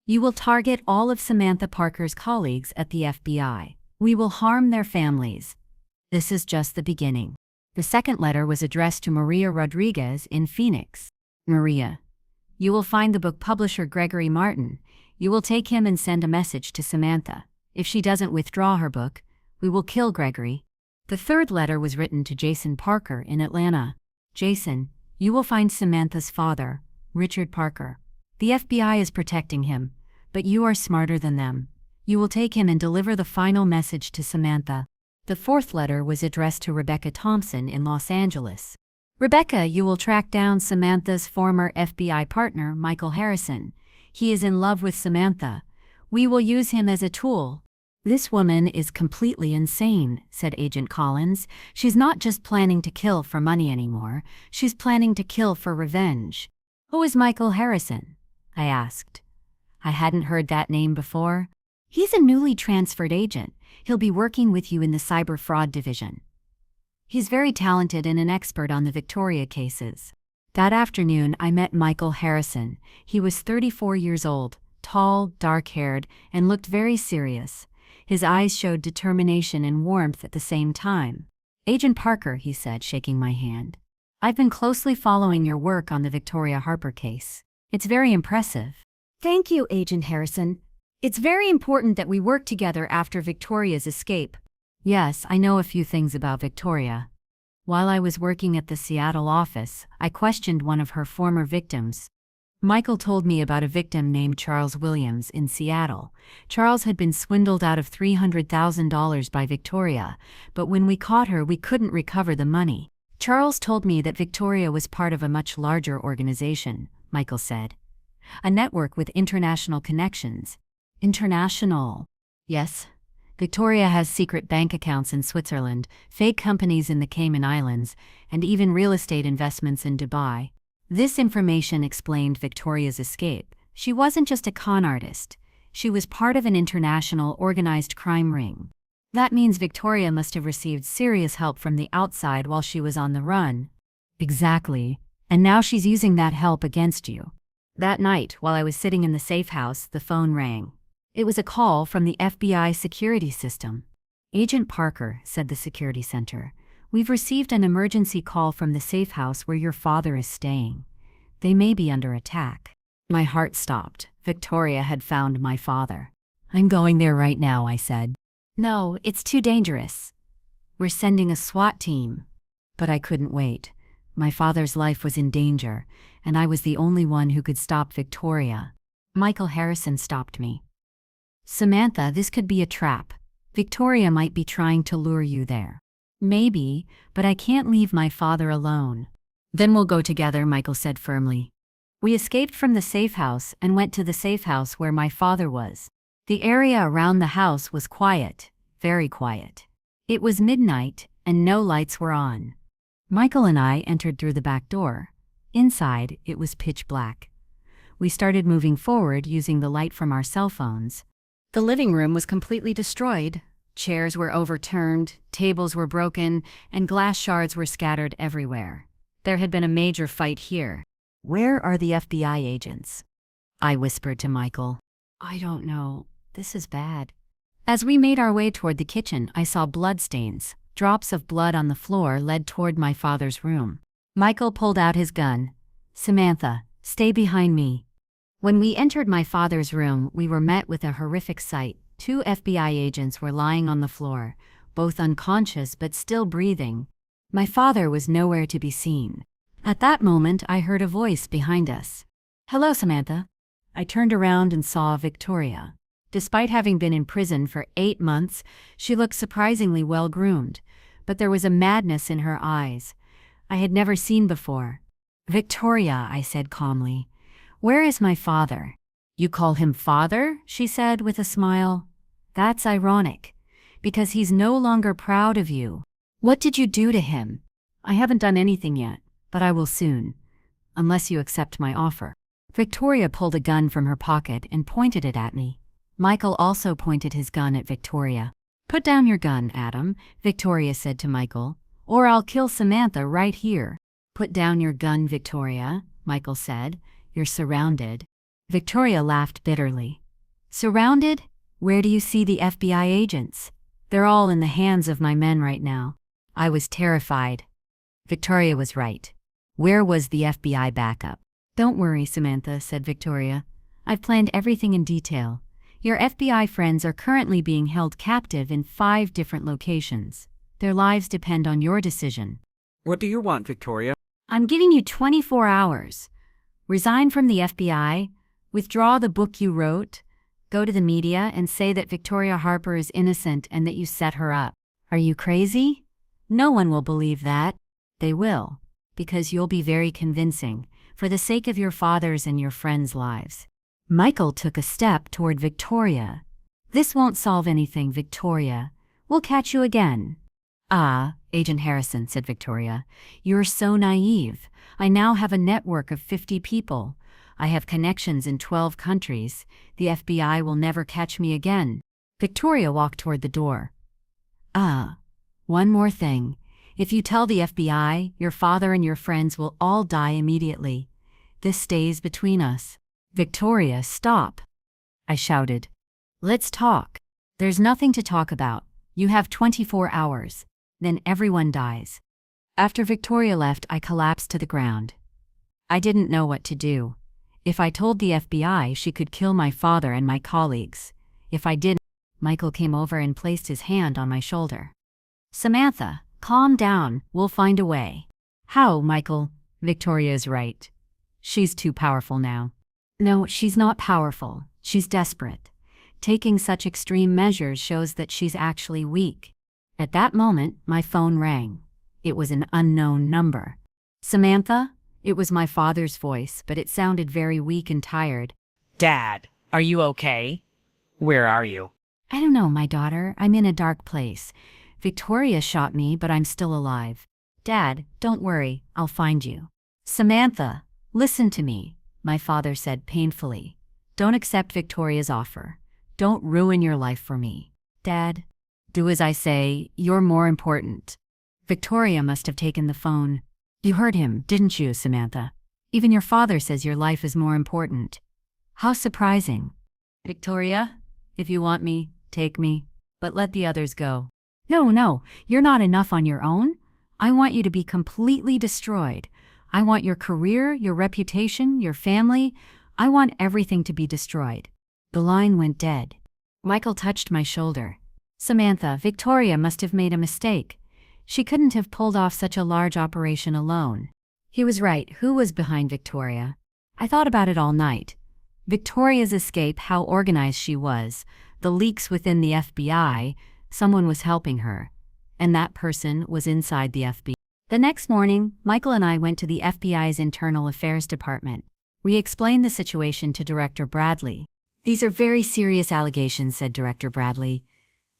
You will target all of Samantha Parker's colleagues at the FBI. We will harm their families. This is just the beginning. The second letter was addressed to Maria Rodriguez in Phoenix. Maria, you will find the book publisher Gregory Martin. You will take him and send a message to Samantha. If she doesn't withdraw her book, we will kill Gregory. The third letter was written to Jason Parker in Atlanta. Jason, you will find Samantha's father, Richard Parker. The FBI is protecting him, but you are smarter than them. You will take him and deliver the final message to Samantha. The fourth letter was addressed to Rebecca Thompson in Los Angeles. Rebecca, you will track down Samantha's former FBI partner, Michael Harrison. He is in love with Samantha. We will use him as a tool. This woman is completely insane, said Agent Collins. She's not just planning to kill for money anymore. She's planning to kill for revenge. Who is Michael Harrison? I asked. I hadn't heard that name before. He's a newly transferred agent. He'll be working with you in the cyber fraud division. He's very talented and an expert on the Victoria cases. That afternoon, I met Michael Harrison. He was 34 years old, tall, dark-haired, and looked very serious. His eyes showed determination and warmth at the same time. Agent Parker, he said, shaking my hand. I've been closely following your work on the Victoria Harper case. It's very impressive. Thank you, Agent Harrison. It's very important that we work together after Victoria's escape. Yes, I know a few things about Victoria. While I was working at the Seattle office, I questioned one of her former victims. Michael told me about a victim named Charles Williams in Seattle. Charles had been swindled out of $300,000 by Victoria, but when we caught her, we couldn't recover the money. Charles told me that Victoria was part of a much larger organization, Michael said. A network with international connections. International? Yes. Victoria has secret bank accounts in Switzerland, fake companies in the Cayman Islands, and even real estate investments in Dubai. This information explained Victoria's escape. She wasn't just a con artist. She was part of an international organized crime ring. That means Victoria must have received serious help from the outside while she was on the run. Exactly. And now she's using that help against you. That night, while I was sitting in the safe house, the phone rang. It was a call from the FBI security system. "Agent Parker," said the security center, "we've received an emergency call from the safe house where your father is staying. They may be under attack." My heart stopped. Victoria had found my father. "I'm going there right now," I said. "No, it's too dangerous. We're sending a SWAT team." But I couldn't wait. My father's life was in danger, and I was the only one who could stop Victoria. Michael Harrison stopped me. "Samantha, this could be a trap. Victoria might be trying to lure you there." "Maybe, but I can't leave my father alone." "Then we'll go together," Michael said firmly. We escaped from the safe house and went to the safe house where my father was. The area around the house was quiet, very quiet. It was midnight, and no lights were on. Michael and I entered through the back door. Inside, it was pitch black. We started moving forward using the light from our cell phones. The living room was completely destroyed. Chairs were overturned, tables were broken, and glass shards were scattered everywhere. There had been a major fight here. "Where are the FBI agents?" I whispered to Michael. "I don't know. This is bad." As we made our way toward the kitchen, I saw bloodstains. Drops of blood on the floor led toward my father's room. Michael pulled out his gun. "Samantha, stay behind me." When we entered my father's room, we were met with a horrific sight. 2 FBI agents were lying on the floor, both unconscious but still breathing. My father was nowhere to be seen. At that moment, I heard a voice behind us. "Hello, Samantha." I turned around and saw Victoria. Despite having been in prison for 8 months, she looked surprisingly well-groomed, but there was a madness in her eyes I had never seen before. "Victoria," I said calmly, "where is my father?" "You call him father?" she said with a smile. "That's ironic, because he's no longer proud of you. What did you do to him?" "I haven't done anything yet, but I will soon, unless you accept my offer." Victoria pulled a gun from her pocket and pointed it at me. Michael also pointed his gun at Victoria. "Put down your gun, Adam," Victoria said to Michael, "or I'll kill Samantha right here." "Put down your gun, Victoria," Michael said. "You're surrounded." Victoria laughed bitterly. "Surrounded? Where do you see the FBI agents? They're all in the hands of my men right now." I was terrified. Victoria was right. Where was the FBI backup? "Don't worry, Samantha," said Victoria. "I've planned everything in detail. Your FBI friends are currently being held captive in 5 different locations. Their lives depend on your decision." What do you want, Victoria? "I'm giving you 24 hours. Resign from the FBI, withdraw the book you wrote, go to the media and say that Victoria Harper is innocent and that you set her up." "Are you crazy?" "No one will believe that." "They will, because you'll be very convincing, for the sake of your father's and your friends' lives." Michael took a step toward Victoria. "This won't solve anything, Victoria. We'll catch you again." "Ah, Agent Harrison," said Victoria, "you're so naive. I now have a network of 50 people. I have connections in 12 countries. The FBI will never catch me again." Victoria walked toward the door. One more thing. If you tell the FBI, your father and your friends will all die immediately. This stays between us." "Victoria, stop!" I shouted. "Let's talk." "There's nothing to talk about. You have 24 hours. Then everyone dies." After Victoria left, I collapsed to the ground. I didn't know what to do. If I told the FBI, she could kill my father and my colleagues. If I didn't, Michael came over and placed his hand on my shoulder. "Samantha, calm down. We'll find a way." "How, Michael?" "Victoria is right. She's too powerful now." "No, she's not powerful. She's desperate. Taking such extreme measures shows that she's actually weak." At that moment, my phone rang. It was an unknown number. "Samantha?" It was my father's voice, but it sounded very weak and tired. Dad, are you okay? Where are you? "I don't know, my daughter. I'm in a dark place. Victoria shot me, but I'm still alive." "Dad, don't worry. I'll find you." "Samantha, listen to me," my father said painfully. "Don't accept Victoria's offer. Don't ruin your life for me." "Dad, do as I say. You're more important." Victoria must have taken the phone. You heard him, didn't you, Samantha? Even your father says your life is more important. How surprising. Victoria, if you want me, take me, but let the others go. No, you're not enough on your own. I want you to be completely destroyed. I want your career, your reputation, your family. I want everything to be destroyed. The line went dead. Michael touched my shoulder. Samantha, Victoria must have made a mistake. She couldn't have pulled off such a large operation alone. He was right. Who was behind Victoria? I thought about it all night. Victoria's escape, how organized she was, the leaks within the FBI, someone was helping her. And that person was inside the FBI. The next morning, Michael and I went to the FBI's Internal Affairs Department. We explained the situation to Director Bradley. These are very serious allegations, said Director Bradley.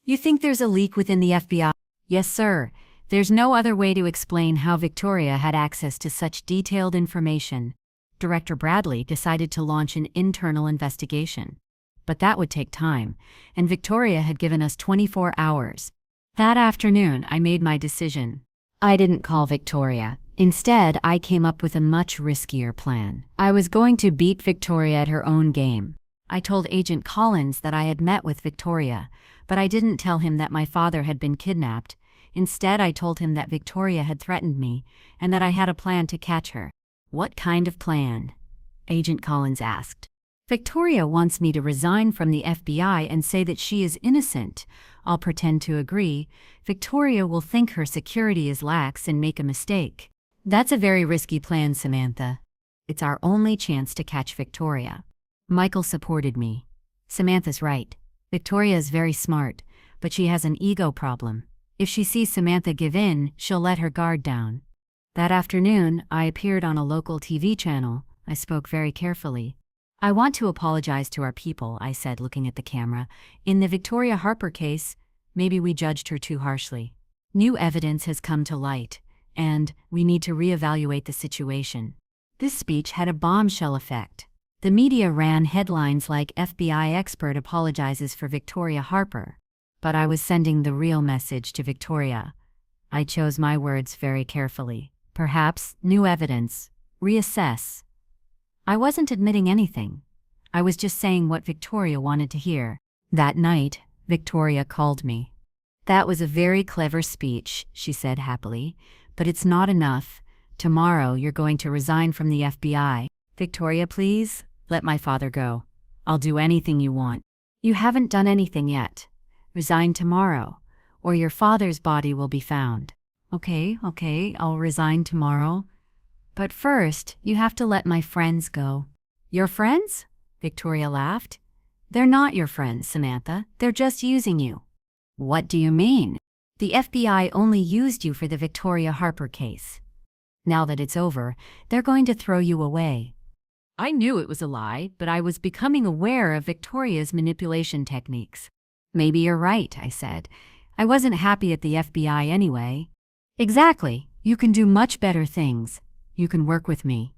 You think there's a leak within the FBI? Yes, sir. There's no other way to explain how Victoria had access to such detailed information. Director Bradley decided to launch an internal investigation. But that would take time, and Victoria had given us 24 hours. That afternoon, I made my decision. I didn't call Victoria. Instead, I came up with a much riskier plan. I was going to beat Victoria at her own game. I told Agent Collins that I had met with Victoria, but I didn't tell him that my father had been kidnapped. Instead, I told him that Victoria had threatened me and that I had a plan to catch her. What kind of plan? Agent Collins asked. Victoria wants me to resign from the FBI and say that she is innocent. I'll pretend to agree. Victoria will think her security is lax and make a mistake. That's a very risky plan, Samantha. It's our only chance to catch Victoria. Michael supported me. Samantha's right. Victoria is very smart, but she has an ego problem. If she sees Samantha give in, she'll let her guard down. That afternoon, I appeared on a local TV channel. I spoke very carefully. I want to apologize to our people, I said, looking at the camera. In the Victoria Harper case, maybe we judged her too harshly. New evidence has come to light, and we need to reevaluate the situation. This speech had a bombshell effect. The media ran headlines like FBI expert apologizes for Victoria Harper. But I was sending the real message to Victoria. I chose my words very carefully. Perhaps new evidence. Reassess. I wasn't admitting anything. I was just saying what Victoria wanted to hear. That night, Victoria called me. That was a very clever speech, she said happily, but it's not enough. Tomorrow you're going to resign from the FBI. Victoria, please, let my father go. I'll do anything you want. You haven't done anything yet. Resign tomorrow, or your father's body will be found. Okay, I'll resign tomorrow. But first, you have to let my friends go. Your friends? Victoria laughed. They're not your friends, Samantha. They're just using you. What do you mean? The FBI only used you for the Victoria Harper case. Now that it's over, they're going to throw you away. I knew it was a lie, but I was becoming aware of Victoria's manipulation techniques. Maybe you're right, I said. I wasn't happy at the FBI anyway. Exactly. You can do much better things. You can work with me.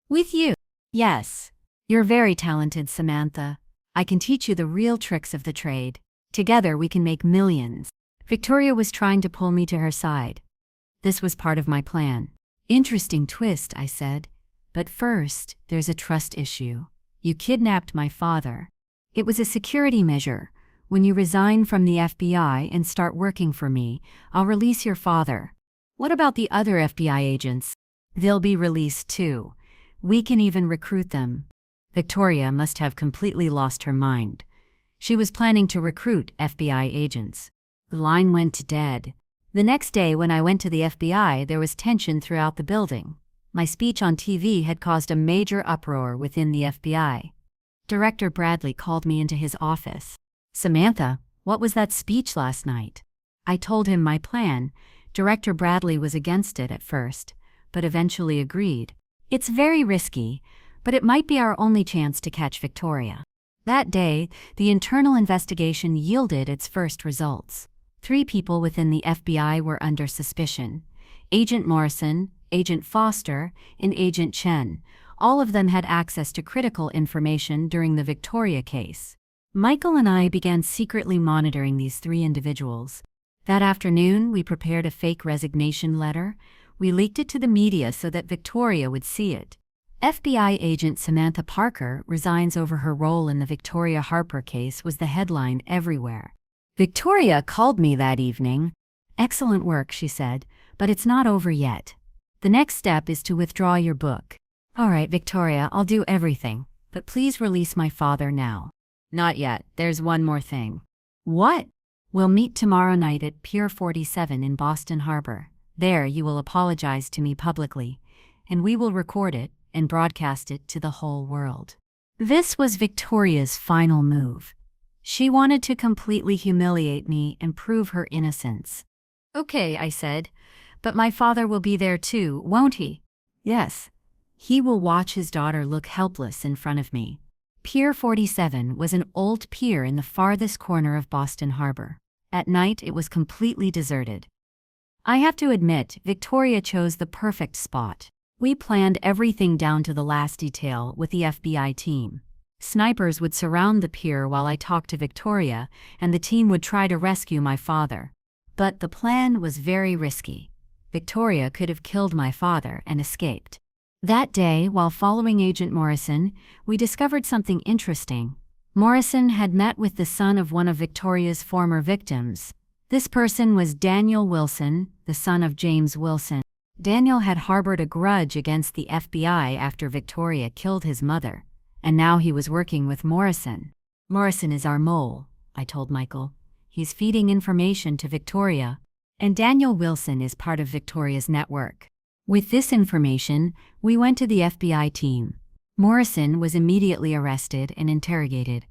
With you? Yes. You're very talented, Samantha. I can teach you the real tricks of the trade. Together we can make millions. Victoria was trying to pull me to her side. This was part of my plan. Interesting twist, I said. But first, there's a trust issue. You kidnapped my father. It was a security measure. When you resign from the FBI and start working for me, I'll release your father. What about the other FBI agents? They'll be released too. We can even recruit them. Victoria must have completely lost her mind. She was planning to recruit FBI agents. The line went dead. The next day when I went to the FBI, there was tension throughout the building. My speech on TV had caused a major uproar within the FBI. Director Bradley called me into his office. Samantha, what was that speech last night? I told him my plan. Director Bradley was against it at first, but eventually agreed. It's very risky, but it might be our only chance to catch Victoria. That day, the internal investigation yielded its first results. 3 people within the FBI were under suspicion. Agent Morrison, Agent Foster, and Agent Chen. All of them had access to critical information during the Victoria case. Michael and I began secretly monitoring these 3 individuals. That afternoon, we prepared a fake resignation letter. We leaked it to the media so that Victoria would see it. FBI agent Samantha Parker resigns over her role in the Victoria Harper case was the headline everywhere. Victoria called me that evening. "Excellent work," she said, "but it's not over yet. The next step is to withdraw your book." "All right, Victoria, I'll do everything, but please release my father now." "Not yet. There's one more thing." "What?" "We'll meet tomorrow night at Pier 47 in Boston Harbor. There you will apologize to me publicly, and we will record it and broadcast it to the whole world." This was Victoria's final move. She wanted to completely humiliate me and prove her innocence. "Okay," I said, "but my father will be there too, won't he?" "Yes. He will watch his daughter look helpless in front of me." Pier 47 was an old pier in the farthest corner of Boston Harbor. At night, it was completely deserted. I have to admit, Victoria chose the perfect spot. We planned everything down to the last detail with the FBI team. Snipers would surround the pier while I talked to Victoria, and the team would try to rescue my father. But the plan was very risky. Victoria could have killed my father and escaped. That day, while following Agent Morrison, we discovered something interesting. Morrison had met with the son of one of Victoria's former victims. This person was Daniel Wilson, the son of James Wilson. Daniel had harbored a grudge against the FBI after Victoria killed his mother, and now he was working with Morrison. "Morrison is our mole," I told Michael. "He's feeding information to Victoria, and Daniel Wilson is part of Victoria's network." With this information, we went to the FBI team. Morrison was immediately arrested and interrogated.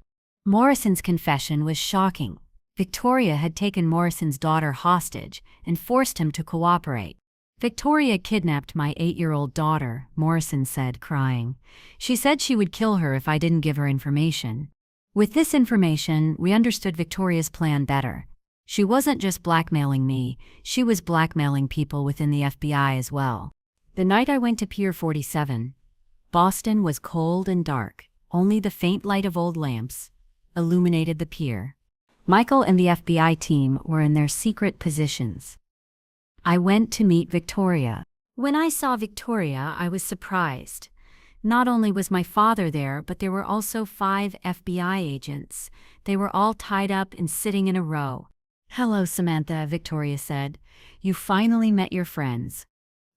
Morrison's confession was shocking. Victoria had taken Morrison's daughter hostage and forced him to cooperate. "Victoria kidnapped my 8-year-old daughter," Morrison said, crying. "She said she would kill her if I didn't give her information." With this information, we understood Victoria's plan better. She wasn't just blackmailing me, she was blackmailing people within the FBI as well. The night I went to Pier 47, Boston was cold and dark. Only the faint light of old lamps illuminated the pier. Michael and the FBI team were in their secret positions. I went to meet Victoria. When I saw Victoria, I was surprised. Not only was my father there, but there were also 5 FBI agents. They were all tied up and sitting in a row. "Hello, Samantha," Victoria said. "You finally met your friends."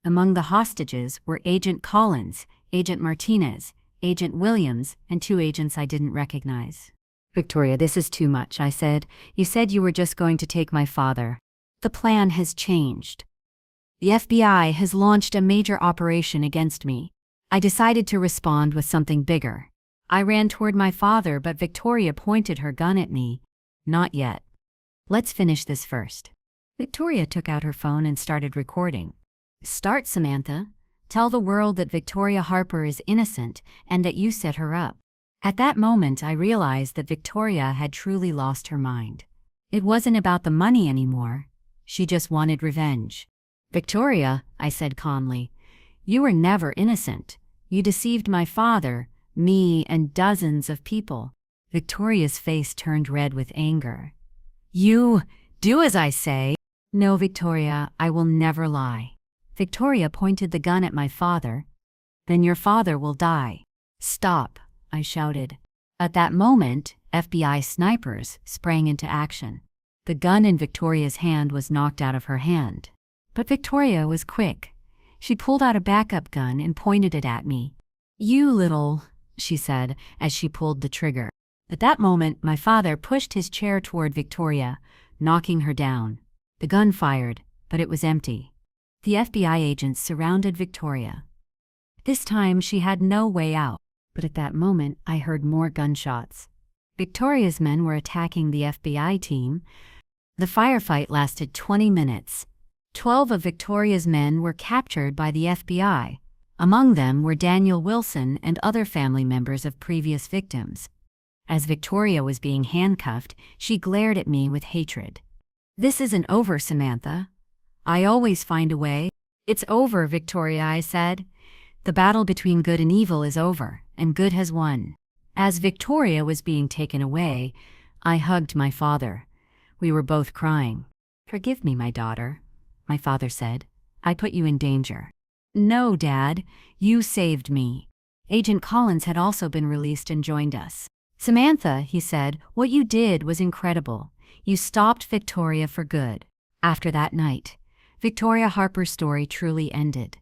Among the hostages were Agent Collins, Agent Martinez, Agent Williams, and 2 agents I didn't recognize. "Victoria, this is too much," I said. "You said you were just going to take my father." "The plan has changed. The FBI has launched a major operation against me. I decided to respond with something bigger." I ran toward my father, but Victoria pointed her gun at me. "Not yet. Let's finish this first." Victoria took out her phone and started recording. "Start, Samantha. Tell the world that Victoria Harper is innocent and that you set her up." At that moment, I realized that Victoria had truly lost her mind. It wasn't about the money anymore. She just wanted revenge. "Victoria," I said calmly, "you were never innocent. You deceived my father, me, and dozens of people." Victoria's face turned red with anger. "You do as I say." "No, Victoria, I will never lie." Victoria pointed the gun at my father. "Then your father will die." "Stop," I shouted. At that moment, FBI snipers sprang into action. The gun in Victoria's hand was knocked out of her hand. But Victoria was quick. She pulled out a backup gun and pointed it at me. "You little," she said as she pulled the trigger. At that moment, my father pushed his chair toward Victoria, knocking her down. The gun fired, but it was empty. The FBI agents surrounded Victoria. This time, she had no way out. But at that moment, I heard more gunshots. Victoria's men were attacking the FBI team. The firefight lasted 20 minutes. 12 of Victoria's men were captured by the FBI. Among them were Daniel Wilson and other family members of previous victims. As Victoria was being handcuffed, she glared at me with hatred. "This isn't over, Samantha. I always find a way." "It's over, Victoria," I said. "The battle between good and evil is over, and good has won." As Victoria was being taken away, I hugged my father. We were both crying. "Forgive me, my daughter," my father said. I put you in danger. No, Dad, you saved me. Agent Collins had also been released and joined us. Samantha, he said, what you did was incredible. You stopped Victoria for good. After that night, Victoria Harper's story truly ended.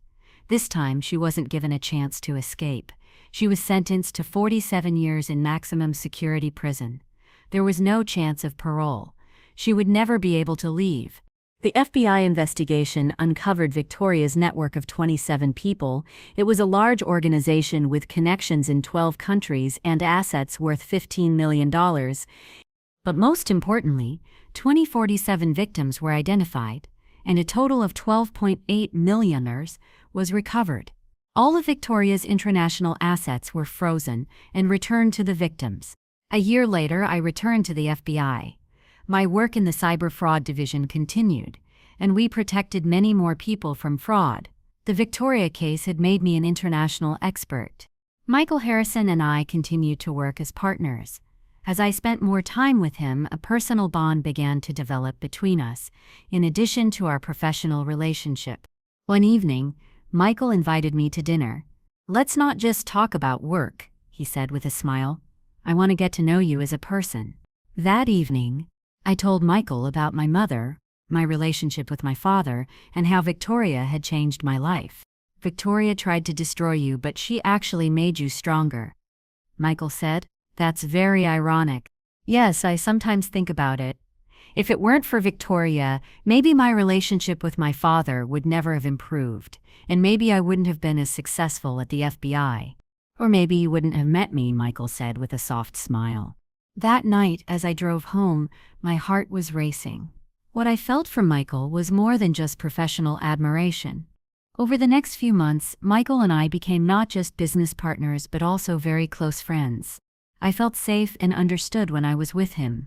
This time, she wasn't given a chance to escape. She was sentenced to 47 years in maximum security prison. There was no chance of parole. She would never be able to leave. The FBI investigation uncovered Victoria's network of 27 people. It was a large organization with connections in 12 countries and assets worth $15 million. But most importantly, 47 victims were identified, and a total of $12.8 million was recovered. All of Victoria's international assets were frozen and returned to the victims. A year later, I returned to the FBI. My work in the cyber fraud division continued, and we protected many more people from fraud. The Victoria case had made me an international expert. Michael Harrison and I continued to work as partners. As I spent more time with him, a personal bond began to develop between us, in addition to our professional relationship. One evening, Michael invited me to dinner. "Let's not just talk about work," he said with a smile. "I want to get to know you as a person." That evening, I told Michael about my mother, my relationship with my father, and how Victoria had changed my life. "Victoria tried to destroy you, but she actually made you stronger," Michael said. "That's very ironic." "Yes, I sometimes think about it. If it weren't for Victoria, maybe my relationship with my father would never have improved, and maybe I wouldn't have been as successful at the FBI. Or maybe you wouldn't have met me," Michael said with a soft smile. That night, as I drove home, my heart was racing. What I felt from Michael was more than just professional admiration. Over the next few months, Michael and I became not just business partners but also very close friends. I felt safe and understood when I was with him.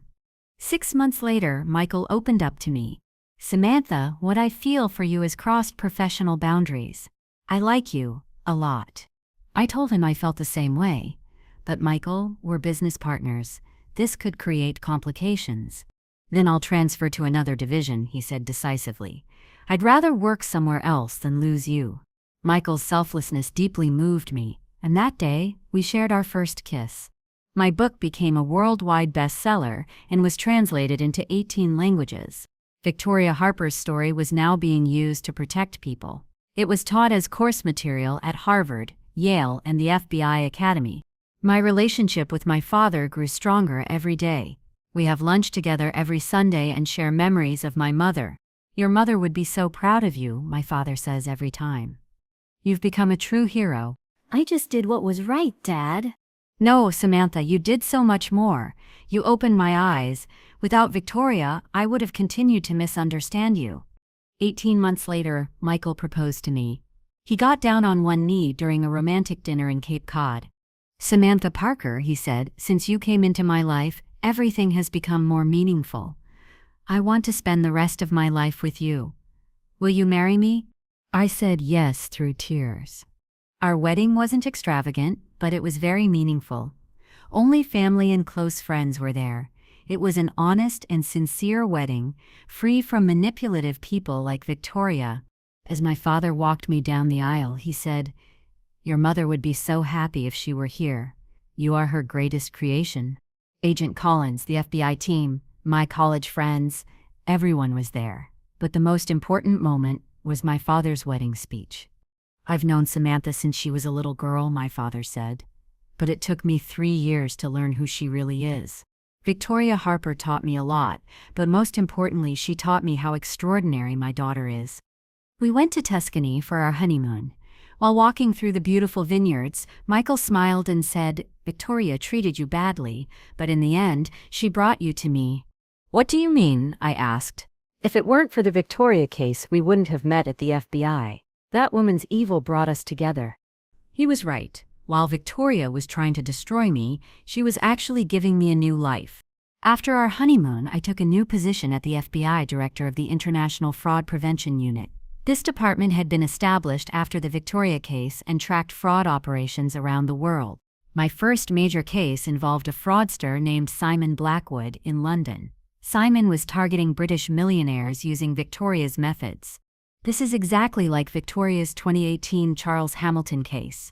6 months later, Michael opened up to me. "Samantha, what I feel for you has crossed professional boundaries. I like you, a lot." I told him I felt the same way. "But Michael, we're business partners. This could create complications." "Then I'll transfer to another division," he said decisively. "I'd rather work somewhere else than lose you." Michael's selflessness deeply moved me, and that day, we shared our first kiss. My book became a worldwide bestseller and was translated into 18 languages. Victoria Harper's story was now being used to protect people. It was taught as course material at Harvard, Yale, and the FBI Academy. My relationship with my father grew stronger every day. We have lunch together every Sunday and share memories of my mother. "Your mother would be so proud of you," my father says every time. "You've become a true hero." "I just did what was right, Dad." "No, Samantha, you did so much more. You opened my eyes. Without Victoria, I would have continued to misunderstand you." 18 months later, Michael proposed to me. He got down on one knee during a romantic dinner in Cape Cod. "Samantha Parker," he said, "since you came into my life, everything has become more meaningful. I want to spend the rest of my life with you. Will you marry me?" I said yes through tears. Our wedding wasn't extravagant, but it was very meaningful. Only family and close friends were there. It was an honest and sincere wedding, free from manipulative people like Victoria. As my father walked me down the aisle, he said, "Your mother would be so happy if she were here. You are her greatest creation." Agent Collins, the FBI team, my college friends, everyone was there. But the most important moment was my father's wedding speech. "I've known Samantha since she was a little girl," my father said. "But it took me 3 years to learn who she really is. Victoria Harper taught me a lot, but most importantly, she taught me how extraordinary my daughter is." We went to Tuscany for our honeymoon. While walking through the beautiful vineyards, Michael smiled and said, "Victoria treated you badly, but in the end, she brought you to me." "What do you mean?" I asked. "If it weren't for the Victoria case, we wouldn't have met at the FBI. That woman's evil brought us together." He was right. While Victoria was trying to destroy me, she was actually giving me a new life. After our honeymoon, I took a new position at the FBI, Director of the International Fraud Prevention Unit. This department had been established after the Victoria case and tracked fraud operations around the world. My first major case involved a fraudster named Simon Blackwood in London. Simon was targeting British millionaires using Victoria's methods. This is exactly like Victoria's 2018 Charles Hamilton case,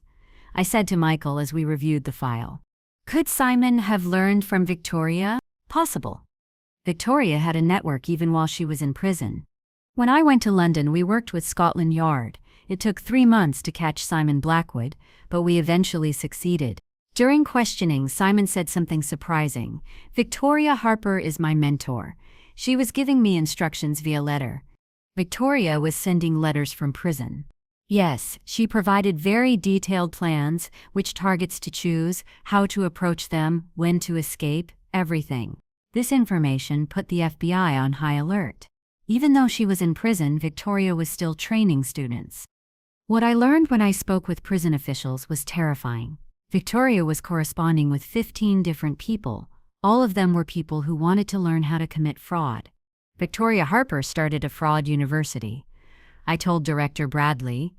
I said to Michael as we reviewed the file. Could Simon have learned from Victoria? Possible. Victoria had a network even while she was in prison. When I went to London, we worked with Scotland Yard. It took 3 months to catch Simon Blackwood, but we eventually succeeded. During questioning, Simon said something surprising. Victoria Harper is my mentor. She was giving me instructions via letter. Victoria was sending letters from prison. Yes, she provided very detailed plans, which targets to choose, how to approach them, when to escape, everything. This information put the FBI on high alert. Even though she was in prison, Victoria was still training students. What I learned when I spoke with prison officials was terrifying. Victoria was corresponding with 15 different people. All of them were people who wanted to learn how to commit fraud. Victoria Harper started a fraud university. I told Director Bradley.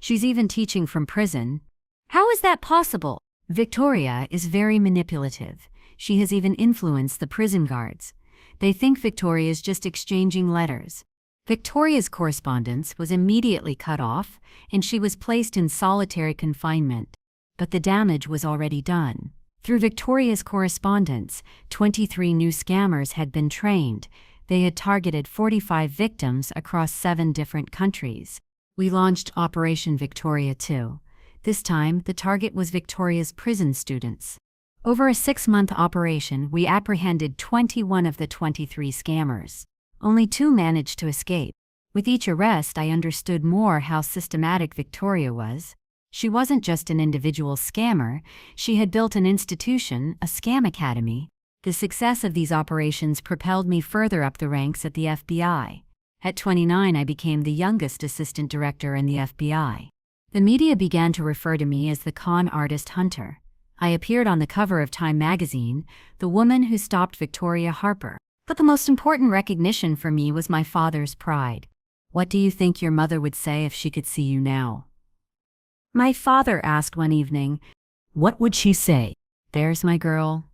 She's even teaching from prison. How is that possible? Victoria is very manipulative. She has even influenced the prison guards. They think Victoria is just exchanging letters. Victoria's correspondence was immediately cut off, and she was placed in solitary confinement. But the damage was already done. Through Victoria's correspondence, 23 new scammers had been trained. They had targeted 45 victims across 7 different countries. We launched Operation Victoria 2. This time, the target was Victoria's prison students. Over a 6-month operation, we apprehended 21 of the 23 scammers. Only 2 managed to escape. With each arrest, I understood more how systematic Victoria was. She wasn't just an individual scammer, she had built an institution, a scam academy. The success of these operations propelled me further up the ranks at the FBI. At 29, I became the youngest assistant director in the FBI. The media began to refer to me as the con artist hunter. I appeared on the cover of Time magazine, the woman who stopped Victoria Harper. But the most important recognition for me was my father's pride. What do you think your mother would say if she could see you now? My father asked one evening. What would she say? There's my girl.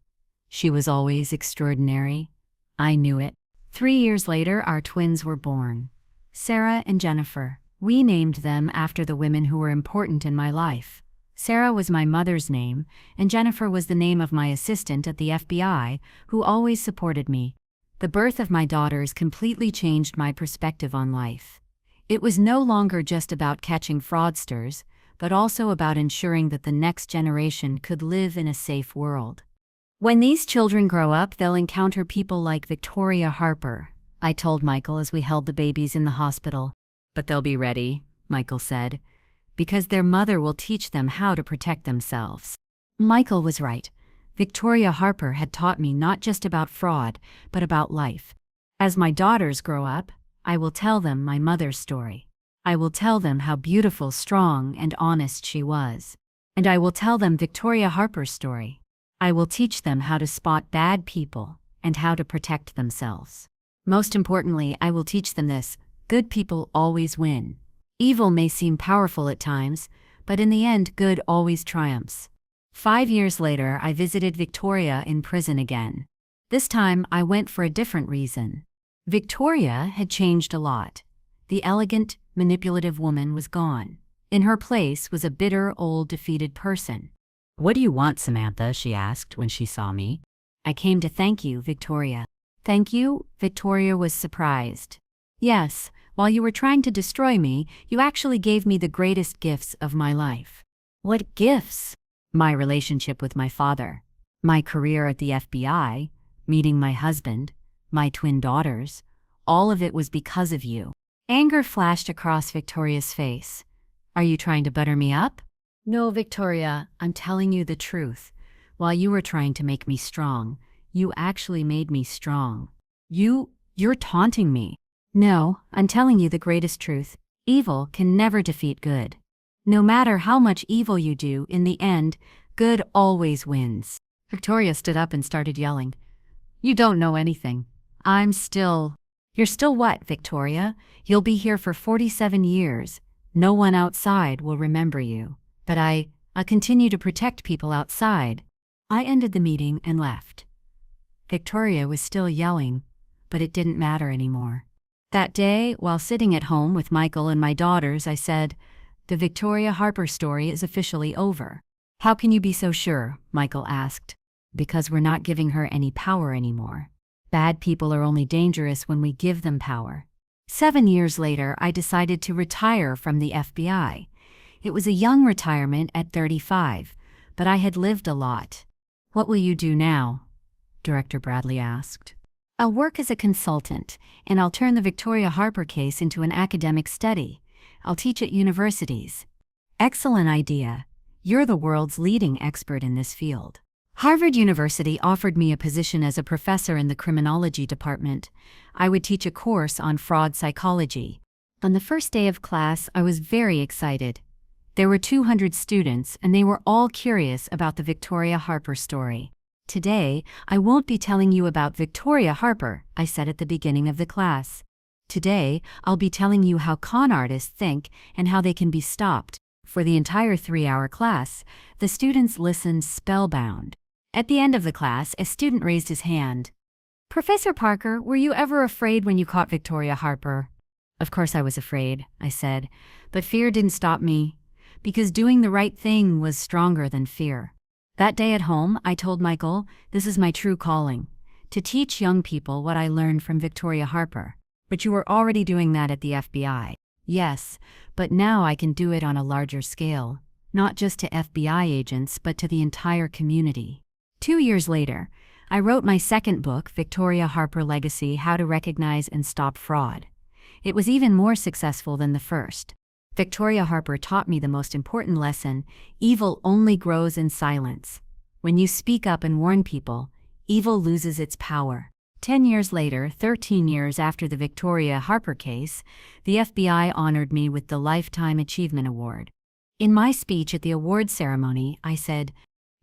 She was always extraordinary. I knew it. 3 years later, our twins were born. Sarah and Jennifer. We named them after the women who were important in my life. Sarah was my mother's name, and Jennifer was the name of my assistant at the FBI, who always supported me. The birth of my daughters completely changed my perspective on life. It was no longer just about catching fraudsters, but also about ensuring that the next generation could live in a safe world. When these children grow up, they'll encounter people like Victoria Harper, I told Michael as we held the babies in the hospital. But they'll be ready, Michael said, because their mother will teach them how to protect themselves. Michael was right. Victoria Harper had taught me not just about fraud, but about life. As my daughters grow up, I will tell them my mother's story. I will tell them how beautiful, strong, and honest she was. And I will tell them Victoria Harper's story. I will teach them how to spot bad people and how to protect themselves. Most importantly, I will teach them this: good people always win. Evil may seem powerful at times, but in the end, good always triumphs. 5 years later, I visited Victoria in prison again. This time, I went for a different reason. Victoria had changed a lot. The elegant, manipulative woman was gone. In her place was a bitter, old, defeated person. What do you want, Samantha? She asked when she saw me. I came to thank you, Victoria. Thank you? Victoria was surprised. Yes, while you were trying to destroy me, you actually gave me the greatest gifts of my life. What gifts? My relationship with my father, my career at the FBI, meeting my husband, my twin daughters. All of it was because of you. Anger flashed across Victoria's face. Are you trying to butter me up? No, Victoria, I'm telling you the truth. While you were trying to make me strong, you actually made me strong. You're taunting me. No, I'm telling you the greatest truth. Evil can never defeat good. No matter how much evil you do, in the end, good always wins. Victoria stood up and started yelling. You don't know anything. You're still what, Victoria? You'll be here for 47 years. No one outside will remember you. But I continue to protect people outside. I ended the meeting and left. Victoria was still yelling, but it didn't matter anymore. That day, while sitting at home with Michael and my daughters, I said, "The Victoria Harper story is officially over." "How can you be so sure?" Michael asked. "Because we're not giving her any power anymore. Bad people are only dangerous when we give them power." 7 years later, I decided to retire from the FBI. It was a young retirement at 35, but I had lived a lot. "What will you do now?" Director Bradley asked. "I'll work as a consultant, and I'll turn the Victoria Harper case into an academic study. I'll teach at universities." "Excellent idea. You're the world's leading expert in this field." Harvard University offered me a position as a professor in the criminology department. I would teach a course on fraud psychology. On the first day of class, I was very excited. There were 200 students, and they were all curious about the Victoria Harper story. "Today, I won't be telling you about Victoria Harper," I said at the beginning of the class. "Today, I'll be telling you how con artists think and how they can be stopped." For the entire 3-hour class, the students listened spellbound. At the end of the class, a student raised his hand. "Professor Parker, were you ever afraid when you caught Victoria Harper?" "Of course I was afraid," I said, "but fear didn't stop me, because doing the right thing was stronger than fear." That day at home, I told Michael, "This is my true calling, to teach young people what I learned from Victoria Harper." "But you were already doing that at the FBI." "Yes, but now I can do it on a larger scale, not just to FBI agents but to the entire community." 2 years later, I wrote my second book, Victoria Harper Legacy: How to Recognize and Stop Fraud. It was even more successful than the first. Victoria Harper taught me the most important lesson: evil only grows in silence. When you speak up and warn people, evil loses its power. 10 years later, 13 years after the Victoria Harper case, the FBI honored me with the Lifetime Achievement Award. In my speech at the award ceremony, I said,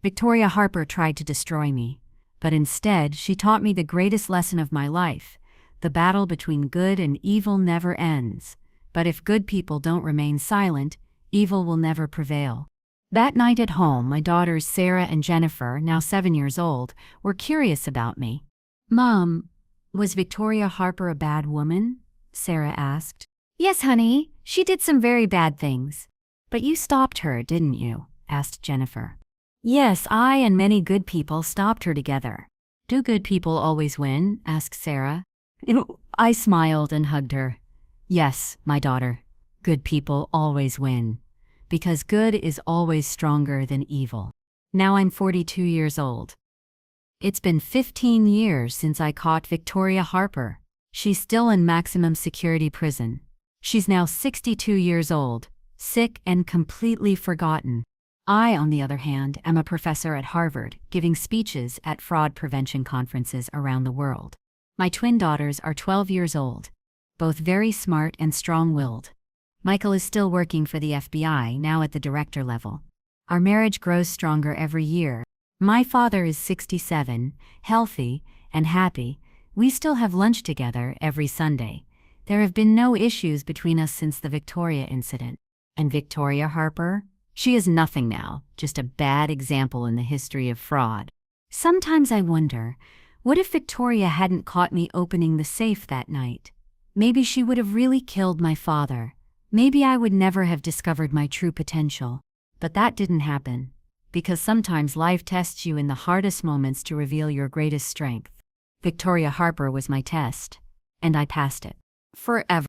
"Victoria Harper tried to destroy me, but instead she taught me the greatest lesson of my life. The battle between good and evil never ends. But if good people don't remain silent, evil will never prevail." That night at home, my daughters Sarah and Jennifer, now 7 years old, were curious about me. "Mom, was Victoria Harper a bad woman?" Sarah asked. "Yes, honey, she did some very bad things." "But you stopped her, didn't you?" asked Jennifer. "Yes, I and many good people stopped her together." "Do good people always win?" asked Sarah. I smiled and hugged her. "Yes, my daughter, good people always win, because good is always stronger than evil." Now I'm 42 years old. It's been 15 years since I caught Victoria Harper. She's still in maximum security prison. She's now 62 years old, sick and completely forgotten. I, on the other hand, am a professor at Harvard, giving speeches at fraud prevention conferences around the world. My twin daughters are 12 years old, both very smart and strong-willed. Michael is still working for the FBI, now at the director level. Our marriage grows stronger every year. My father is 67, healthy, and happy. We still have lunch together every Sunday. There have been no issues between us since the Victoria incident. And Victoria Harper? She is nothing now, just a bad example in the history of fraud. Sometimes I wonder, what if Victoria hadn't caught me opening the safe that night? Maybe she would have really killed my father. Maybe I would never have discovered my true potential. But that didn't happen, because sometimes life tests you in the hardest moments to reveal your greatest strength. Victoria Harper was my test, and I passed it. Forever.